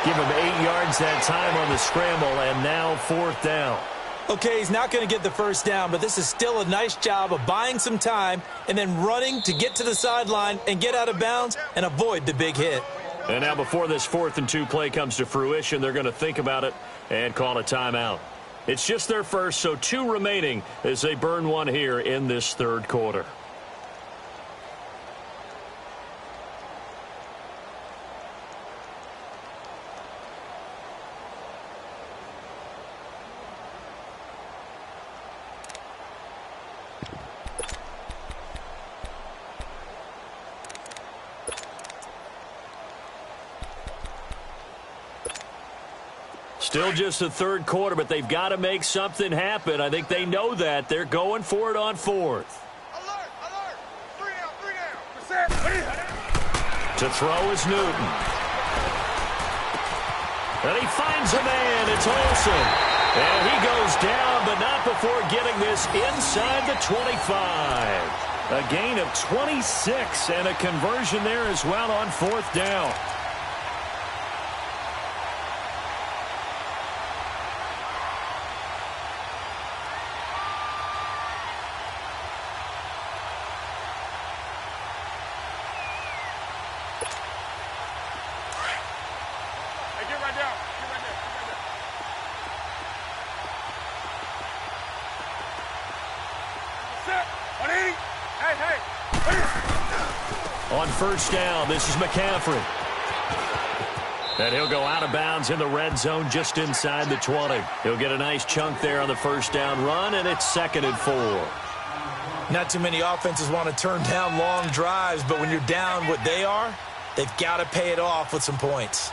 Give him 8 yards that time on the scramble, and now 4th down. Okay, he's not going to get the 1st down, but this is still a nice job of buying some time and then running to get to the sideline and get out of bounds and avoid the big hit. And now before this 4th and 2 play comes to fruition, they're going to think about it and call a timeout. It's just their first, so 2 remaining as they burn one here in this 3rd quarter. Still just the third quarter, but they've got to make something happen. I think they know that. They're going for it on fourth. Alert, alert. 3 down. To throw is Newton. And he finds a man. It's Olsen. And he goes down, but not before getting this inside the 25. A gain of 26 and a conversion there as well on fourth down. On first down, this is McCaffrey. And he'll go out of bounds in the red zone just inside the 20. He'll get a nice chunk there on the first down run, and it's 2nd and 4. Not too many offenses want to turn down long drives, but when you're down what they are, they've got to pay it off with some points.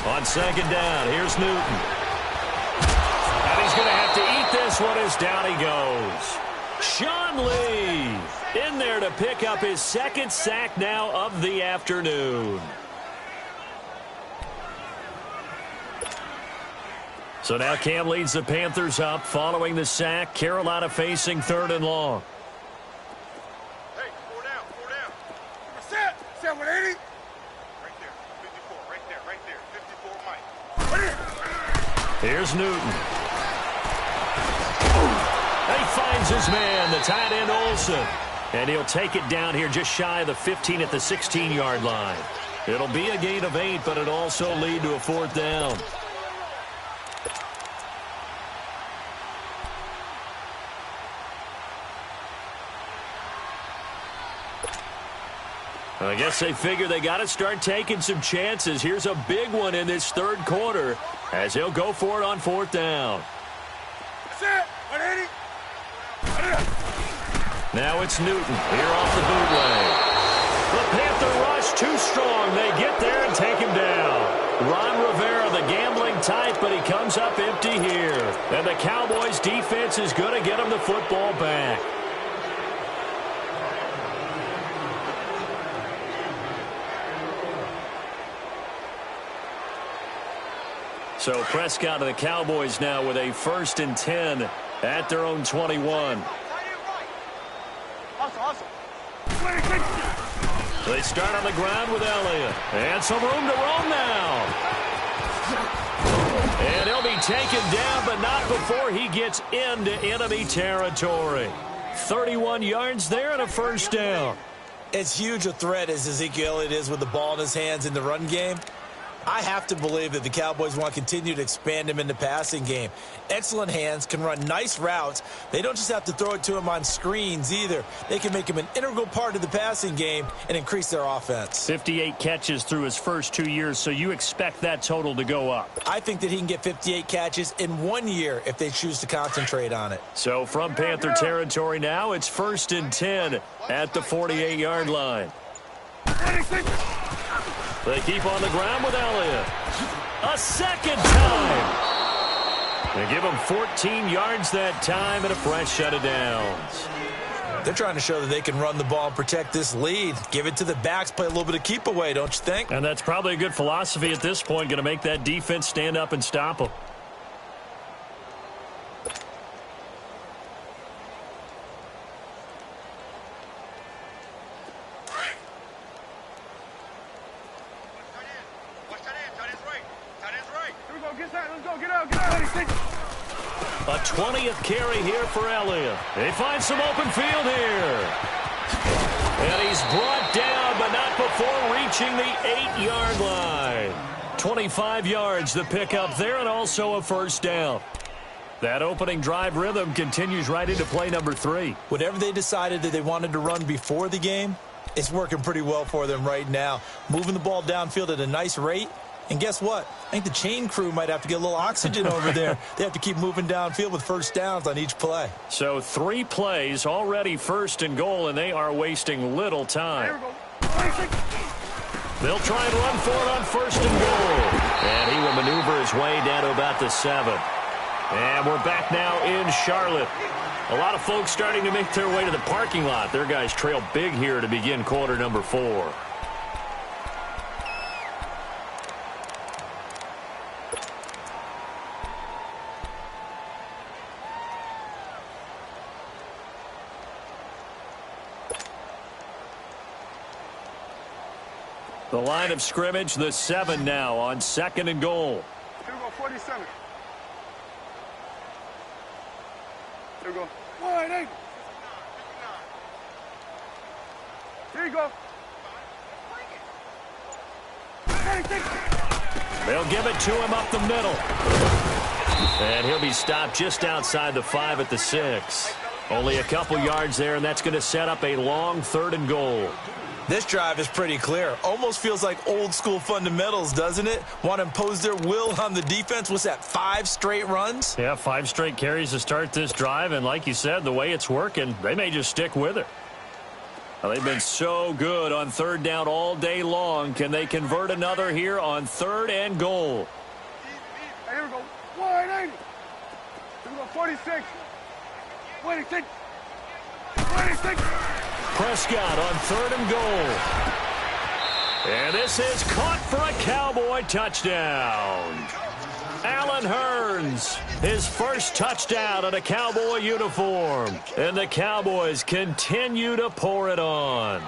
On second down, here's Newton. And he's going to have to eat this one as down he goes. Sean Lee in there to pick up his second sack now of the afternoon. So now Cam leads the Panthers up following the sack. Carolina facing 3rd and long. Hey, 4 down. Set 180. Right there, 54, right there. 54, Mike. Here's Newton. He finds his man, the tight end Olsen. And he'll take it down here just shy of the 15 at the 16-yard line. It'll be a gain of 8, but it'll also lead to a 4th down. I guess they figure they got to start taking some chances. Here's a big one in this third quarter as he'll go for it on 4th down. Now it's Newton here off the bootleg. The Panther rush too strong. They get there and take him down. Ron Rivera, the gambling type, but he comes up empty here. And the Cowboys defense is going to get him the football back. So Prescott of the Cowboys now with a 1st and 10 at their own 21. They start on the ground with Elliott. And some room to roam now. And he'll be taken down, but not before he gets into enemy territory. 31 yards there and a 1st down. As huge a threat as Ezekiel Elliott is with the ball in his hands in the run game, I have to believe that the Cowboys want to continue to expand him in the passing game. Excellent hands, can run nice routes. They don't just have to throw it to him on screens either. They can make him an integral part of the passing game and increase their offense. 58 catches through his first 2 years, so you expect that total to go up. I think that he can get 58 catches in 1 year if they choose to concentrate on it. So from Panther territory now, it's 1st and 10 at the 48-yard line. They keep on the ground with Elliott. A second time. They give him 14 yards that time and a fresh set of downs. They're trying to show that they can run the ball and protect this lead. Give it to the backs, play a little bit of keep away, don't you think? And that's probably a good philosophy at this point, going to make that defense stand up and stop them. A 20th carry here for Elliott. They find some open field here. And he's brought down, but not before reaching the 8-yard line. 25 yards the pickup there, and also a 1st down. That opening drive rhythm continues right into play number 3. Whatever they decided that they wanted to run before the game, it's working pretty well for them right now. Moving the ball downfield at a nice rate And guess what? I think the chain crew might have to get a little oxygen over there. They have to keep moving downfield with first downs on each play. So 3 plays, already 1st and goal, and they are wasting little time. They'll try and run for it on 1st and goal. And he will maneuver his way down to about the 7. And we're back now in Charlotte. A lot of folks starting to make their way to the parking lot. Their guys trail big here to begin quarter number 4. The line of scrimmage, the 7 now on 2nd and goal. Here we go, 47. Here we go. Wide 8. Here you go. They'll give it to him up the middle. And he'll be stopped just outside the 5 at the 6. Only a couple yards there, and that's going to set up a long 3rd and goal. This drive is pretty clear. Almost feels like old school fundamentals, doesn't it? Want to impose their will on the defense. What's that, 5 straight runs? Yeah, 5 straight carries to start this drive. And like you said, the way it's working, they may just stick with it. Well, they've been so good on 3rd down all day long. Can they convert another here on 3rd and goal? Hey, here we go. Wide 80. Here we go, 46. 26. 26. Prescott on 3rd and goal. And this is caught for a Cowboy touchdown. Allen Hurns, his first touchdown in a Cowboy uniform. And the Cowboys continue to pour it on.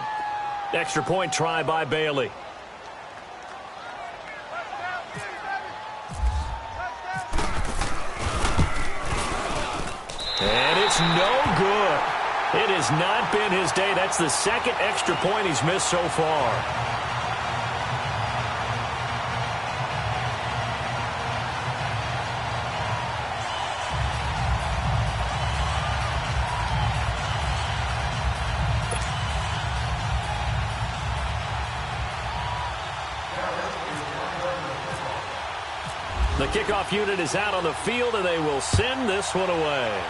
Extra point try by Bailey. And it's no good. It has not been his day. That's the 2nd extra point he's missed so far. The kickoff unit is out on the field, and they will send this one away.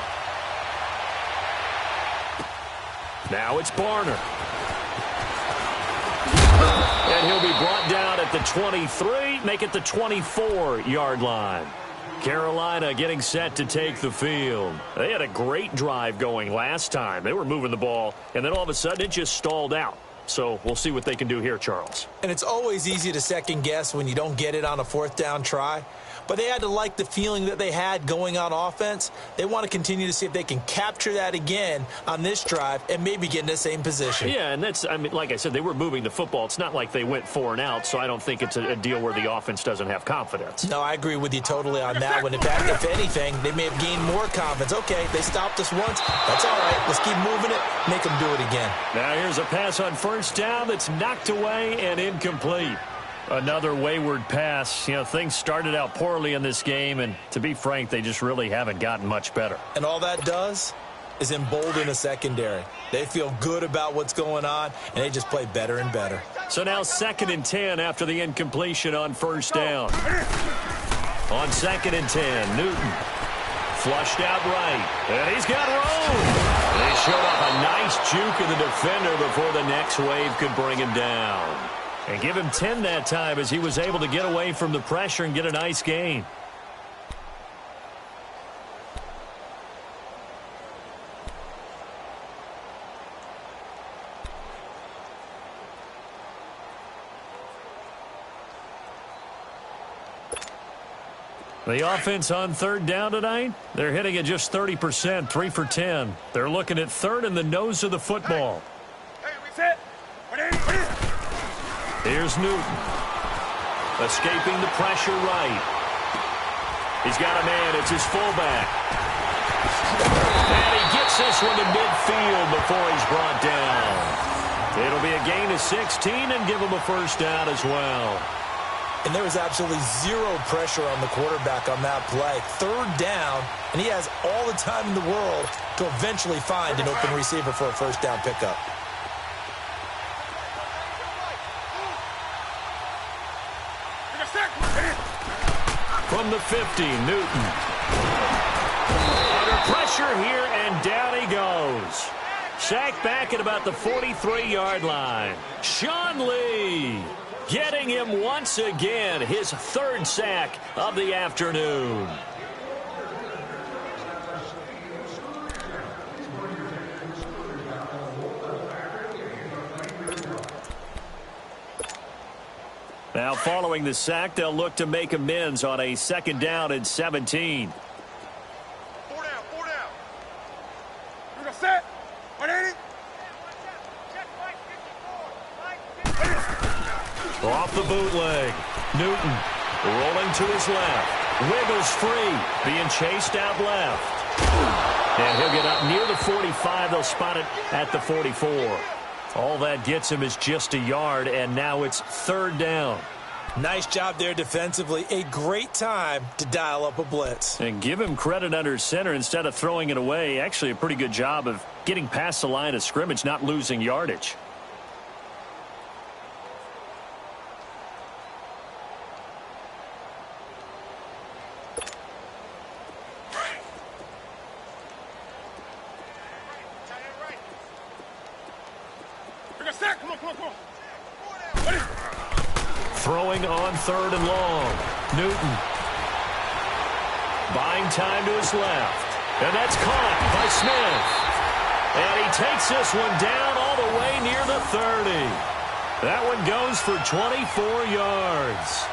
Now it's Barner. And he'll be brought down at the 23, make it the 24-yard line. Carolina getting set to take the field. They had a great drive going last time. They were moving the ball, and then all of a sudden it just stalled out. So we'll see what they can do here, Charles. And it's always easy to second guess when you don't get it on a 4th down try. But they had to like the feeling that they had going on offense. They want to continue to see if they can capture that again on this drive and maybe get in the same position. Yeah, and that's, I mean, like I said, they were moving the football. It's not like they went 4 and out, so I don't think it's a deal where the offense doesn't have confidence. No, I agree with you totally on that one. In fact, if anything, they may have gained more confidence. Okay, they stopped us once. That's all right. Let's keep moving it, make them do it again. Now here's a pass on 1st down that's knocked away and incomplete. Another wayward pass. You know, things started out poorly in this game, and to be frank, they just really haven't gotten much better. And all that does is embolden a secondary. They feel good about what's going on, and they just play better and better. So now 2nd and 10 after the incompletion on 1st down. On 2nd and 10, Newton flushed out right, and he's got room. They showed off a nice juke of the defender before the next wave could bring him down. And give him 10 that time as he was able to get away from the pressure and get a nice gain. The offense on 3rd down tonight, they're hitting at just 30%, 3 for 10. They're looking at 3rd in the nose of the football. Here's Newton. Escaping the pressure right. He's got a man. It's his fullback. And he gets this one to midfield before he's brought down. It'll be a gain of 16 and give him a 1st down as well. And there was absolutely zero pressure on the quarterback on that play. 3rd down, and he has all the time in the world to eventually find an open receiver for a 1st down pickup. From the 50, Newton. Under pressure here, and down he goes. Sacked back at about the 43-yard line. Sean Lee getting him once again, his third sack of the afternoon. Now following the sack, they'll look to make amends on a 2nd down and 17. 4 down. We're going to set. 180. Off the bootleg. Newton rolling to his left. Wiggles free. Being chased out left. And he'll get up near the 45. They'll spot it at the 44. All that gets him is just a yard, and now it's 3rd down. Nice job there defensively. A great time to dial up a blitz. And give him credit under center instead of throwing it away. Actually a pretty good job of getting past the line of scrimmage, not losing yardage. Throwing on 3rd and long. Newton. Buying time to his left. And that's caught by Smith. And he takes this one down all the way near the 30. That one goes for 24 yards.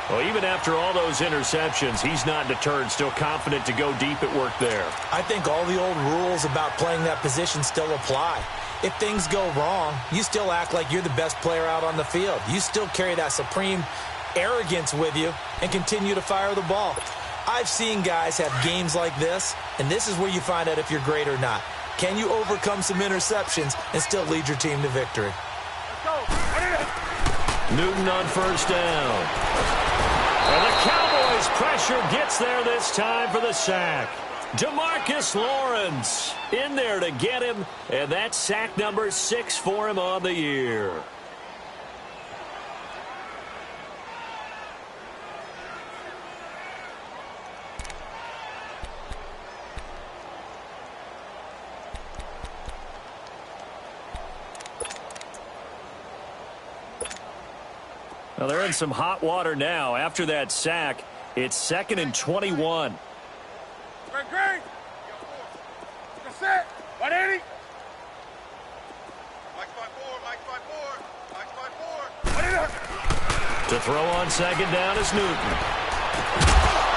Well, even after all those interceptions, he's not deterred, still confident to go deep at work there. I think all the old rules about playing that position still apply. If things go wrong, you still act like you're the best player out on the field. You still carry that supreme arrogance with you and continue to fire the ball. I've seen guys have games like this, and this is where you find out if you're great or not. Can you overcome some interceptions and still lead your team to victory? Newton on 1st down. And the Cowboys pressure gets there this time for the sack. DeMarcus Lawrence in there to get him, and that's sack number 6 for him on the year. Well, they're in some hot water now. After that sack, it's 2nd and 21. Great. That's it. 180. Mike's 5-4. To throw on 2nd down is Newton.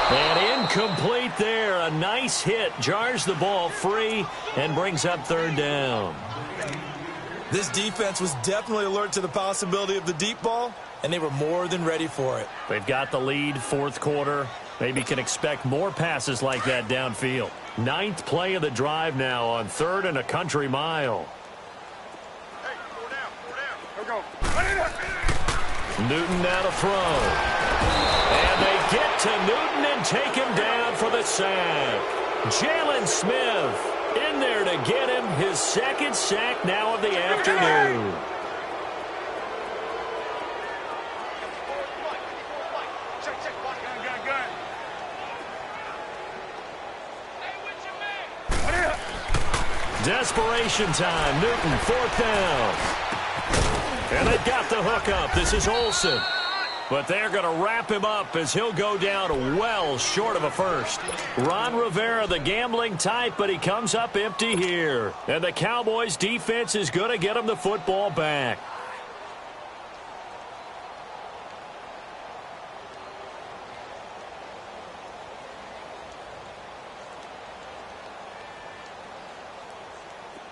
And incomplete there. A nice hit. Jars the ball free and brings up 3rd down. This defense was definitely alert to the possibility of the deep ball, and they were more than ready for it. They've got the lead, 4th quarter. Maybe can expect more passes like that downfield. 9th play of the drive now on 3rd and a country mile. Hey, 4 down. Here we go. Newton now to throw. And they get to Newton and take him down for the sack. Jalen Smith in there to get him his 2nd sack now of the afternoon. Desperation time. Newton, 4th down. And they've got the hook up. This is Olsen. But they're going to wrap him up as he'll go down well short of a first. Ron Rivera, the gambling type, but he comes up empty here. And the Cowboys defense is going to get him the football back.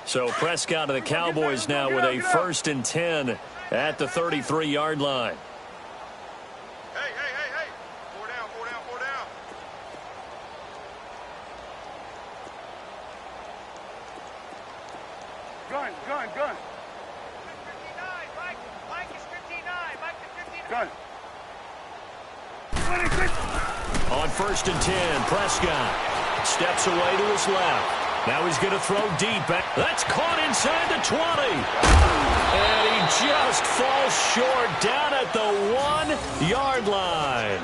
So Prescott and the Cowboys now with a 1st and 10 at the 33-yard line. Hey. 4 down. Gun. 59, Mike. Mike is 59. Mike is 59. Gun. On 1st and 10, Prescott steps away to his left. Now he's going to throw deep. That's caught inside the 20. And he just falls short down at the 1-yard line.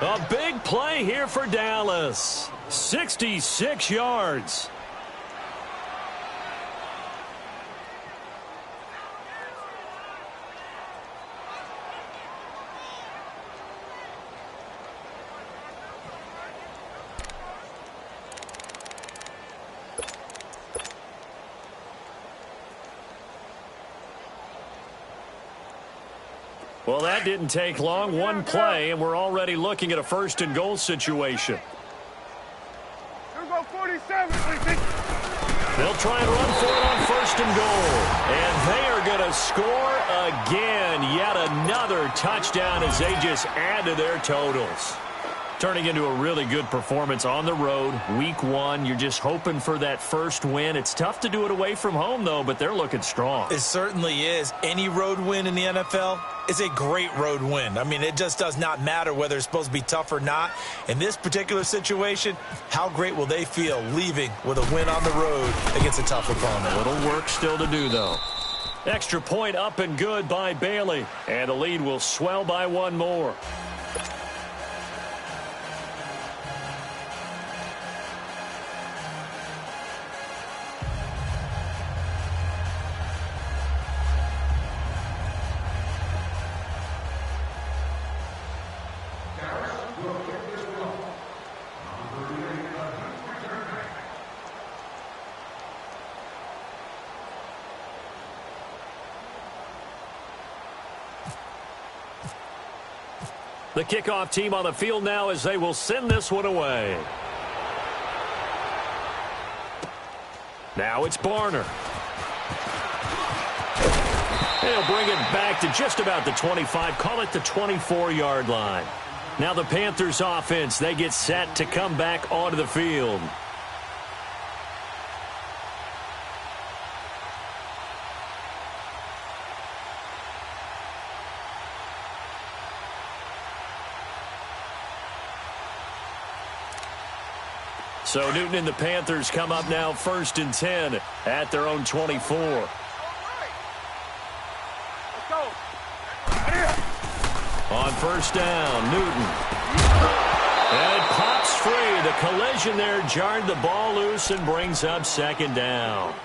A big play here for Dallas. 66 yards. Well, that didn't take long. One play, and we're already looking at a first-and-goal situation. Here we go, 47. They'll try and run for it on first and goal. And they are going to score again. Yet another touchdown as they just add to their totals. Turning into a really good performance on the road. Week 1, you're just hoping for that first win. It's tough to do it away from home, though, but they're looking strong. It certainly is. Any road win in the NFL is a great road win. I mean, it just does not matter whether it's supposed to be tough or not. In this particular situation, how great will they feel leaving with a win on the road against a tough opponent? A little work still to do, though. Extra point up and good by Bailey. And the lead will swell by one more. The kickoff team on the field now as they will send this one away. Now it's Barner. He'll bring it back to just about the 25, call it the 24-yard line. Now the Panthers offense, they get set to come back onto the field. So Newton and the Panthers come up now 1st and 10 at their own 24. On first down, Newton. And it pops free. The collision there jarred the ball loose and brings up 2nd down.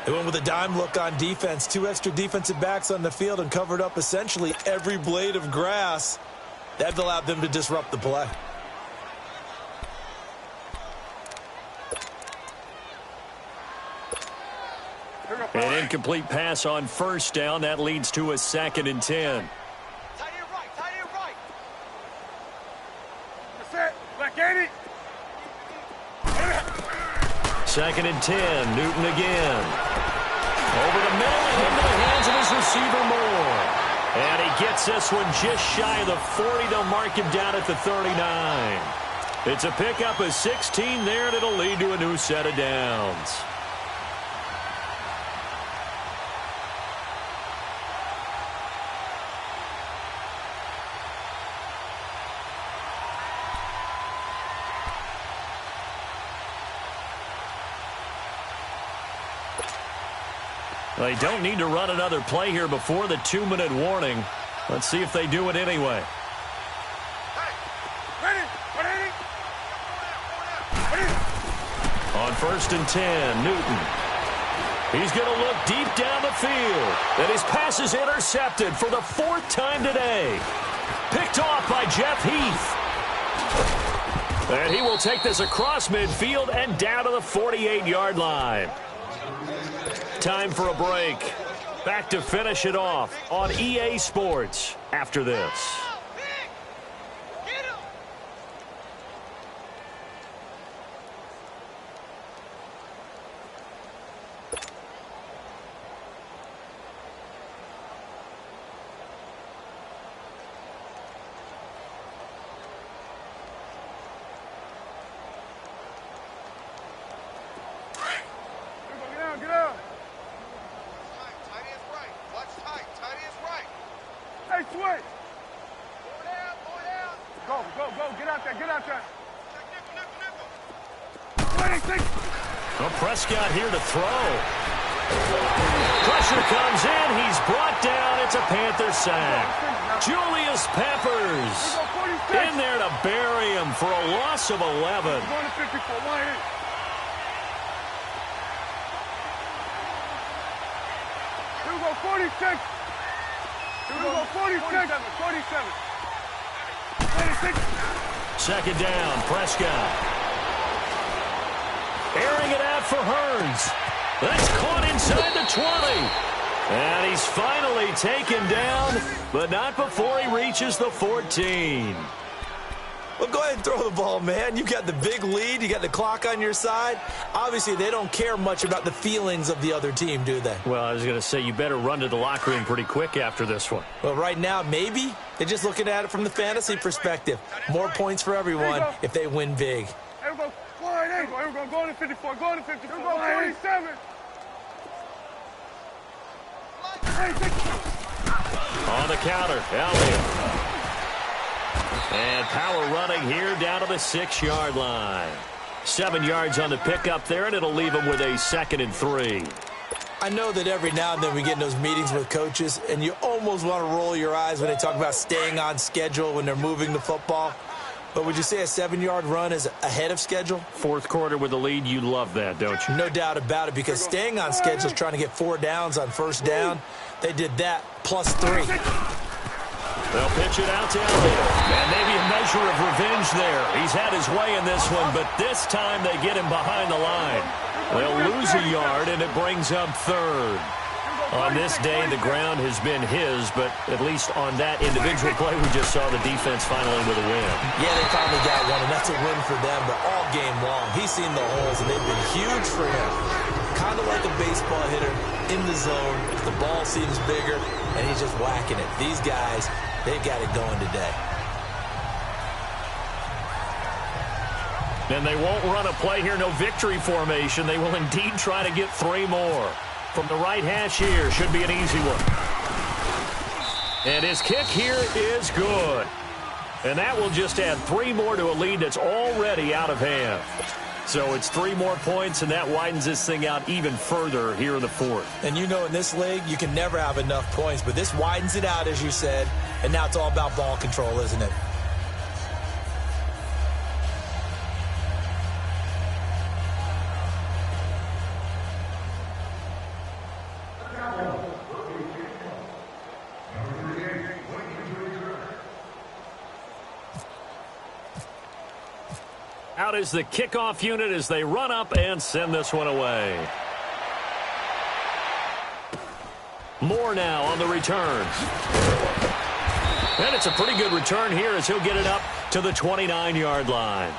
They went with a dime look on defense. 2 extra defensive backs on the field and covered up essentially every blade of grass. That allowed them to disrupt the play. An incomplete pass on first down. That leads to a 2nd and 10. Tight end right. That's it. Black 80. 2nd and 10. Newton again. Over the middle and into the hands of his receiver Moore. And he gets this one just shy of the 40. They'll mark him down at the 39. It's a pickup of 16 there, and it'll lead to a new set of downs. They don't need to run another play here before the 2-minute warning. Let's see if they do it anyway. On 1st and 10, Newton. He's going to look deep down the field. And his pass is intercepted for the 4th time today. Picked off by Jeff Heath. And he will take this across midfield and down to the 48-yard line. Time for a break. Back to finish it off on EA Sports after this. Get out. Hey, switch. Go. Get out there. Well, Prescott here to throw. Pressure comes in. He's brought down. It's a Panther sack. Julius Peppers in there to bury him for a loss of 11. Going to 54, wide in. Here we go, 46. Here we go, 46. 47. 46. Second down, Prescott. Airing it out for Hearns. That's caught inside the 20. And he's finally taken down, but not before he reaches the 14. Well, go ahead and throw the ball, man. You got the big lead. You got the clock on your side. Obviously, they don't care much about the feelings of the other team, do they? Well, I was going to say, you better run to the locker room pretty quick after this one. Well, right now, maybe. They're just looking at it from the fantasy perspective. More points for everyone if they win big. Here we go, wide in. Here we go, going to 54, going to 54. Here we go, 47. On the counter, Elliott. And power running here down to the 6-yard line. 7 yards on the pickup there, and it'll leave him with a 2nd and 3. I know that every now and then we get in those meetings with coaches, and you almost want to roll your eyes when they talk about staying on schedule when they're moving the football. But would you say a 7-yard run is ahead of schedule? Fourth quarter with the lead, you love that, don't you? No doubt about it, because staying on schedule is trying to get 4 downs on first down. They did that plus 3. They'll pitch it out to Elliott. And maybe a measure of revenge there. He's had his way in this one, but this time they get him behind the line. They'll lose a yard, and it brings up 3rd. On this day, the ground has been his, but at least on that individual play, we just saw the defense finally with a win. Yeah, they finally got one, and that's a win for them, but all game long, he's seen the holes, and they've been huge for him. Kind of like a baseball hitter in the zone. The ball seems bigger, and he's just whacking it. These guys, they've got it going today. And they won't run a play here, no victory formation. They will indeed try to get 3 more. From the right hash here, should be an easy one. And his kick here is good. And that will just add 3 more to a lead that's already out of hand. So it's 3 more points, and that widens this thing out even further here in the 4th. And you know in this league, you can never have enough points, but this widens it out, as you said, and now it's all about ball control, isn't it? Out is the kickoff unit as they run up and send this one away. Moore now on the return. And it's a pretty good return here as he'll get it up to the 29-yard line.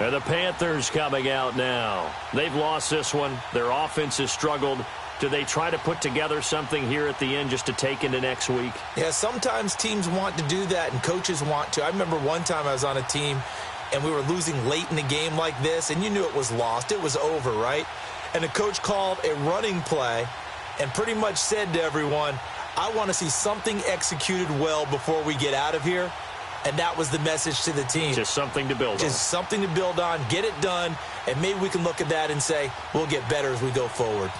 And the Panthers coming out now. They've lost this one. Their offense has struggled. Do they try to put together something here at the end just to take into next week? Yeah, sometimes teams want to do that and coaches want to. I remember one time I was on a team and we were losing late in the game like this, and you knew it was lost. It was over, right? And the coach called a running play and pretty much said to everyone, I want to see something executed well before we get out of here. And that was the message to the team. Just something to build on. Just something to build on, get it done, and maybe we can look at that and say, we'll get better as we go forward.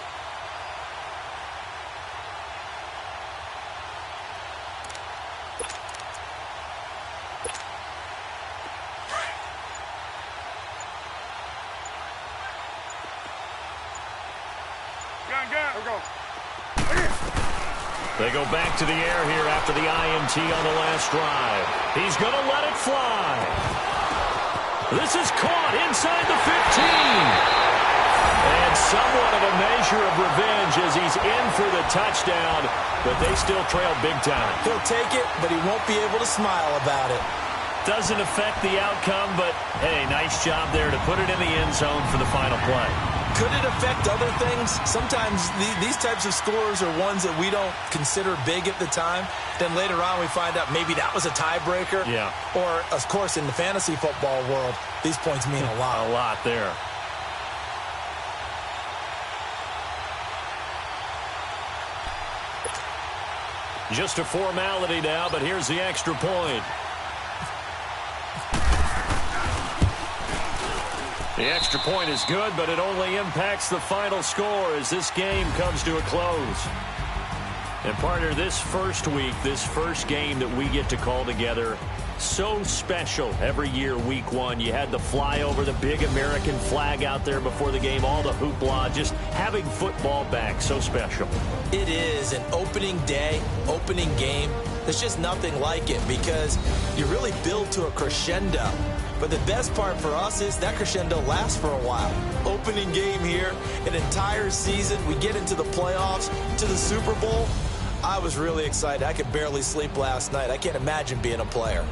They go back to the air here after the INT on the last drive. He's going to let it fly. This is caught inside the 15. And somewhat of a measure of revenge as he's in for the touchdown, but they still trail big time. He'll take it, but he won't be able to smile about it. Doesn't affect the outcome, but, hey, nice job there to put it in the end zone for the final play. Could it affect other things? Sometimes these types of scores are ones that we don't consider big at the time. Then later on we find out maybe that was a tiebreaker. Yeah. Or, of course, in the fantasy football world, these points mean a lot. A lot there. Just a formality now, but here's the extra point. The extra point is good, but it only impacts the final score as this game comes to a close. And partner, this first week, this first game that we get to call together, so special every year, week one. You had the flyover, the big American flag out there before the game, all the hoopla, just having football back, so special. It is an opening day, opening game. There's just nothing like it because you really build to a crescendo. But the best part for us is that crescendo lasts for a while. Opening game here, an entire season. We get into the playoffs, to the Super Bowl. I was really excited. I could barely sleep last night. I can't imagine being a player.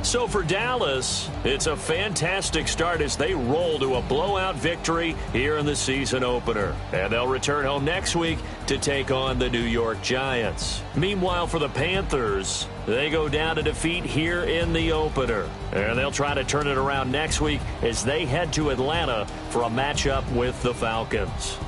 So for Dallas, it's a fantastic start as they roll to a blowout victory here in the season opener. And they'll return home next week to take on the New York Giants. Meanwhile, for the Panthers, they go down to defeat here in the opener. And they'll try to turn it around next week as they head to Atlanta for a matchup with the Falcons.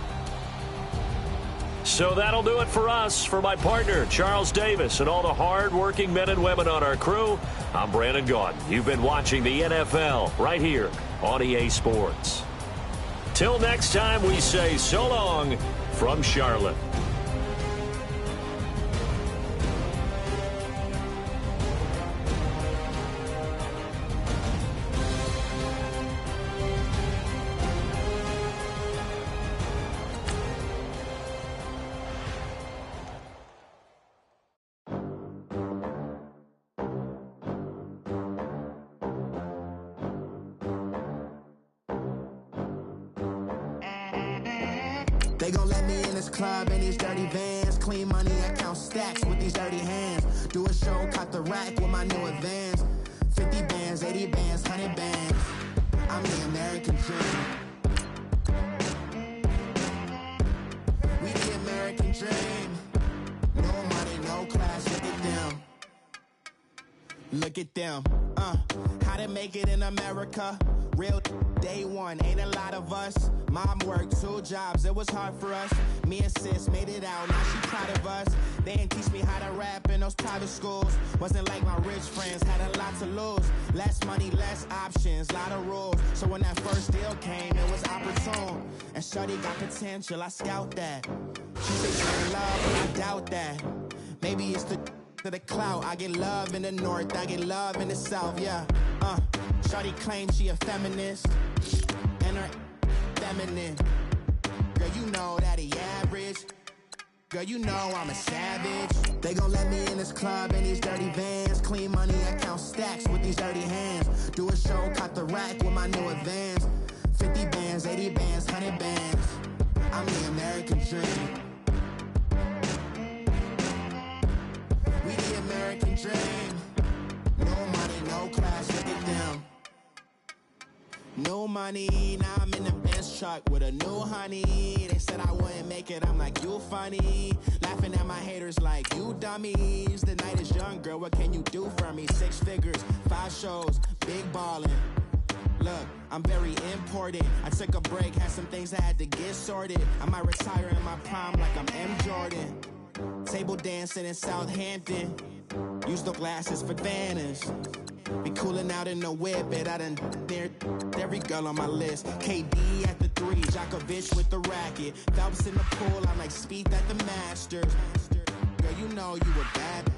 So that'll do it for us. For my partner, Charles Davis, and all the hard-working men and women on our crew, I'm Brandon Gaudin. You've been watching the NFL right here on EA Sports. Till next time, we say so long from Charlotte. They gon' let me in this club in these dirty vans. Clean money, I count stacks with these dirty hands. Do a show, caught the rack with my new advance. 50 bands, 80 bands, 100 bands. I'm the American dream. We the American dream. No money, no class, look at them. Look at them, how to make it in America. Real day one, ain't a lot of us. Mom worked 2 jobs, it was hard for us. Me and sis made it out, now she proud of us. They didn't teach me how to rap in those private schools. Wasn't like my rich friends, had a lot to lose. Less money, less options, lot of rules. So when that first deal came, it was opportune. And shorty got potential, I scout that. She said she in love, but I doubt that. Maybe it's to the clout. I get love in the north, I get love in the south, yeah. Shorty claims she a feminist, and her feminine. Girl, you know that he average. Girl, you know I'm a savage. They gon' let me in this club in these dirty vans. Clean money, I count stacks with these dirty hands. Do a show, caught the rack with my new advance. 50 bands, 80 bands, 100 bands. I'm the American dream. We the American dream. No money, no class, look at them. No money, now I'm in the Benz truck with a new honey. They said I wouldn't make it, I'm like, you funny. Laughing at my haters like, you dummies. The night is young, girl, what can you do for me? 6 figures, 5 shows, big ballin'. Look, I'm very important. I took a break, had some things I had to get sorted. I might retire in my prime like I'm M. Jordan. Table dancing in Southampton. Use the glasses for Vannas. Be cooling out in the whip, but I done dared every girl on my list. KD at the 3, Djokovic with the racket. Phelps in the pool, I'm like Spieth at the Masters. Girl, you know you a bad.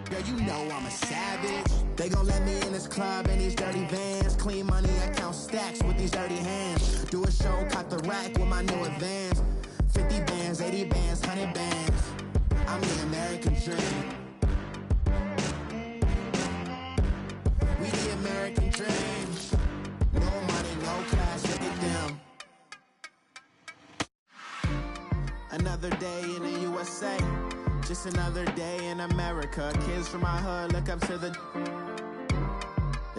Girl, you know I'm a savage. They gon' let me in this club in these dirty vans. Clean money, I count stacks with these dirty hands. Do a show, caught the rack with my new advance. 50 bands, 80 bands, 100 bands. I'm the American dream. We the American dream. No money, no class, look at them. Another day in the USA. Just another day in America. Kids from my hood look up to the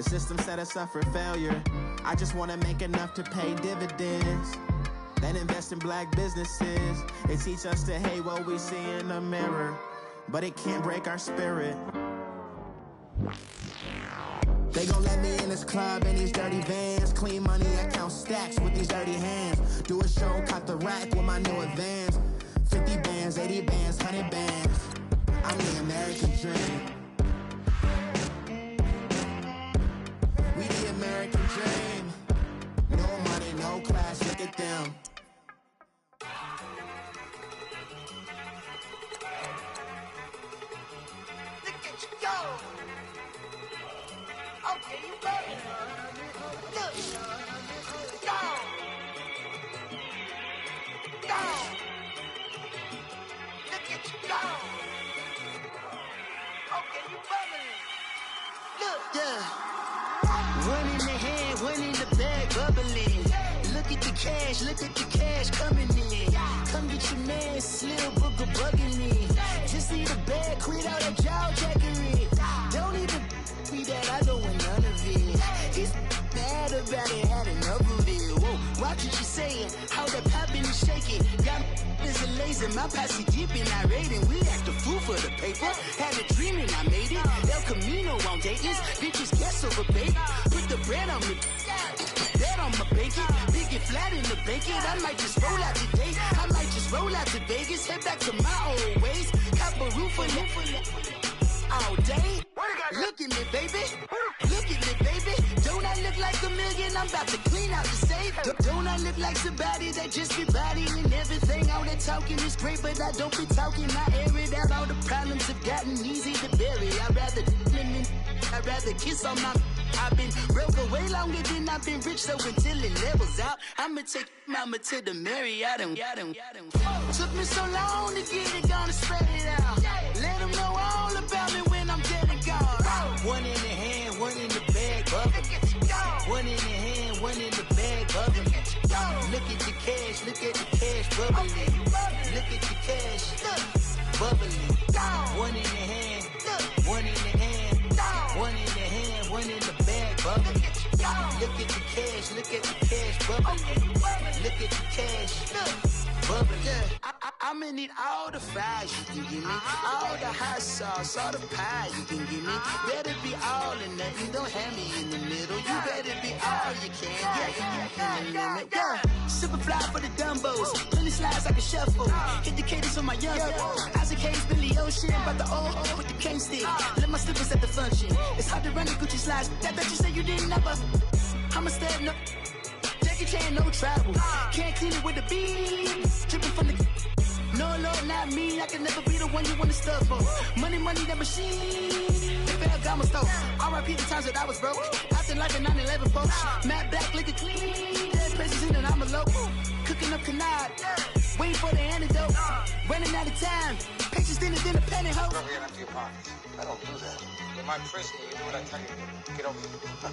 system set us up for failure. I just want to make enough to pay dividends. Then invest in black businesses. They teach us to hate what we see in the mirror, but it can't break our spirit. They gon' let me in this club in these dirty vans. Clean money, I count stacks with these dirty hands. Do a show, caught the rack with my new advance. 50 bands, 80 bands, 100 bands. I'm the American dream. We the American Okay, you bugging. Look. Down. Down. Look at you down. Okay, you bugging. Look. Yeah. One in the hand, one in the bag, bubbling. Look at the cash coming in. Come get your man, Slim Booker bugging me. Just need a bag, quit all that jaw jackery. Don't even be that, I don't want none of it. He's mad about it, had enough of it. Whoa, watch what you saying, how that poppin' and shaking. Y'all is a lazy, my posse deep and I raiding. We act a fool for the paper, had a dream and I made it. El Camino on Dayton's, bitches guess over bait. Put the bread on me, that on my bacon. Big and flat in the bacon, I might just roll out today. I might just roll out to Vegas, head back to my old ways. Cop a roof for all day. Look at me, baby. Look at me, baby. Don't I look like a million? I'm about to clean out the safe. Don't I look like somebody that just be bodying everything? All that talking is great, but I don't be talking. I air it out. All the problems have gotten easy to bury. I'd rather kiss on my. I've been broke way longer than I've been rich, so until it levels out, I'ma take mama to the Marriott and took me so long to get it, gonna spread it out. Let them know all about me when I'm dead and gone. One in the hand, one in the bag, bubbling. One in the hand, one in the bag, bubbling. Look at the cash, bubbling. Look at the cash, bubbling. One in the hand, one in the hand, one in the hand, one in the bag, bubbling. Look at the cash, bubbling. Look at the cash, bubbling. I'ma need all the fries you can give me, all the hot sauce, all the pie you can give me. Better be all or nothing, don't have me in the middle. You better be all you can, yeah. Super fly for the Dumbos, plenty slides like a shuffle. Hit the cadence on my young Isaac Hayes, Billy Ocean, but the old with the cane stick. Let my slippers at the function. It's hard to run the Gucci slides. That you say you didn't never. I'ma step no. Jackie Chan, no travel. Can't clean it with the beat. Dripping from the. No, Lord, not me. I can never be the one you want to stuff for. Money, that machine. They fell down my stove. R.I.P. the times that I was broke. Acting like a 9/11 folks. Matte black, liquor clean. Dead places in and I'm a local. Cooking up canard. Waiting for the antidote. Running out of time. Patience in a penny hoe. Go ahead empty your pockets. I don't do that. In my prison, you do what I tell you to. Get over here.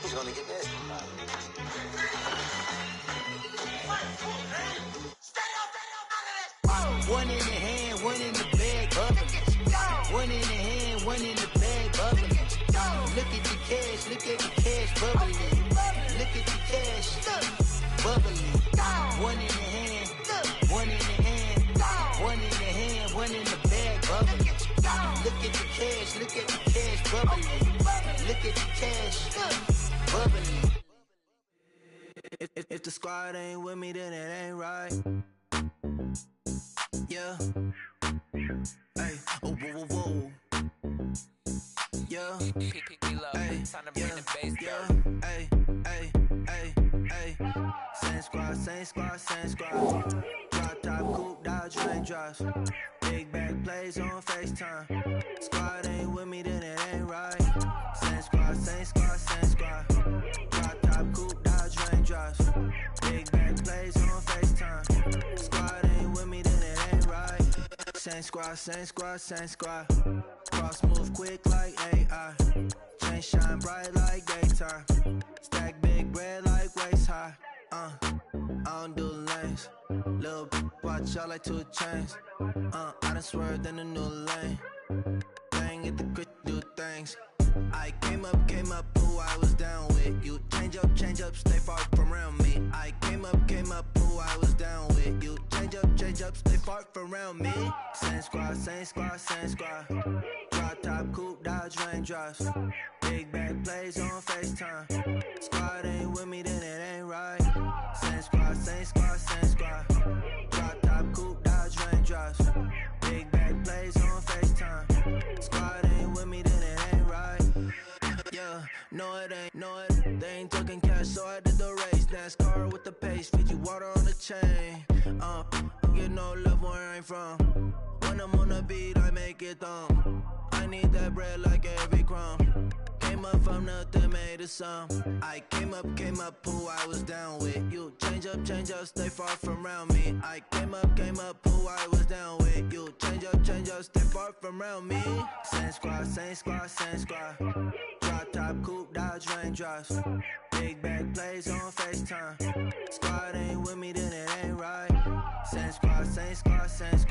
He's gonna get nasty. One in the hand, one in the bag, bubbling. One in the hand, one in the bag, bubbling. Look at the cash, bubbling. Look at the cash, bubbling. One in the hand, one in the hand, one in the hand, one in the bag, bubbling. Look at the cash, bubbling. Look at the cash, bubbling. If the squad ain't with me, then it ain't right. Yeah. Hey. Oh, whoa, whoa, whoa. Yeah. Hey. Yeah. Yeah. Hey. Hey. Hey. Hey. Same squad. Drop top, coupe, Dodge Raindrops. Big back plays on FaceTime. Squad ain't with me, then it ain't right. Same squad. Drop top, coupe, Dodge Raindrops. Big back plays on FaceTime. Squad ain't with me, then it ain't right. Same squad. Cross move quick like AI. Chain shine bright like daytime. Stack big bread like waist high. I don't do lanes. Little watch out like 2 chains. I done swerved in a new lane. Bang at the crit, do things. I came up, who I was down with. You change up, stay far from around me. I came up, who I was down with. You change up, stay far from around me. Same squad. Drop top, coupe, Dodge Raindrops. Big back plays on FaceTime. Squad ain't with me, then it ain't right. Same squad. Drop top, coupe, Dodge Raindrops. Big back plays on FaceTime. Squad ain't with me, then it ain't right. Yeah, no it ain't. They ain't talking cash, so I did the race. NASCAR with the pace, feed you water on the chain. Get no love where I'm from. When I'm on the beat, I make it thumb. I need that bread like every crumb. Came came up from nothing, made a sum. I came up, who I was down with. You change up, stay far from around me. I came up, who I was down with. You change up, stay far from around me. Same squad, same squad, same squad. Drop top, coupe, dodge, raindrops. Big back plays on FaceTime. Squad ain't with me, then it ain't right. Same squad, same squad, same squad.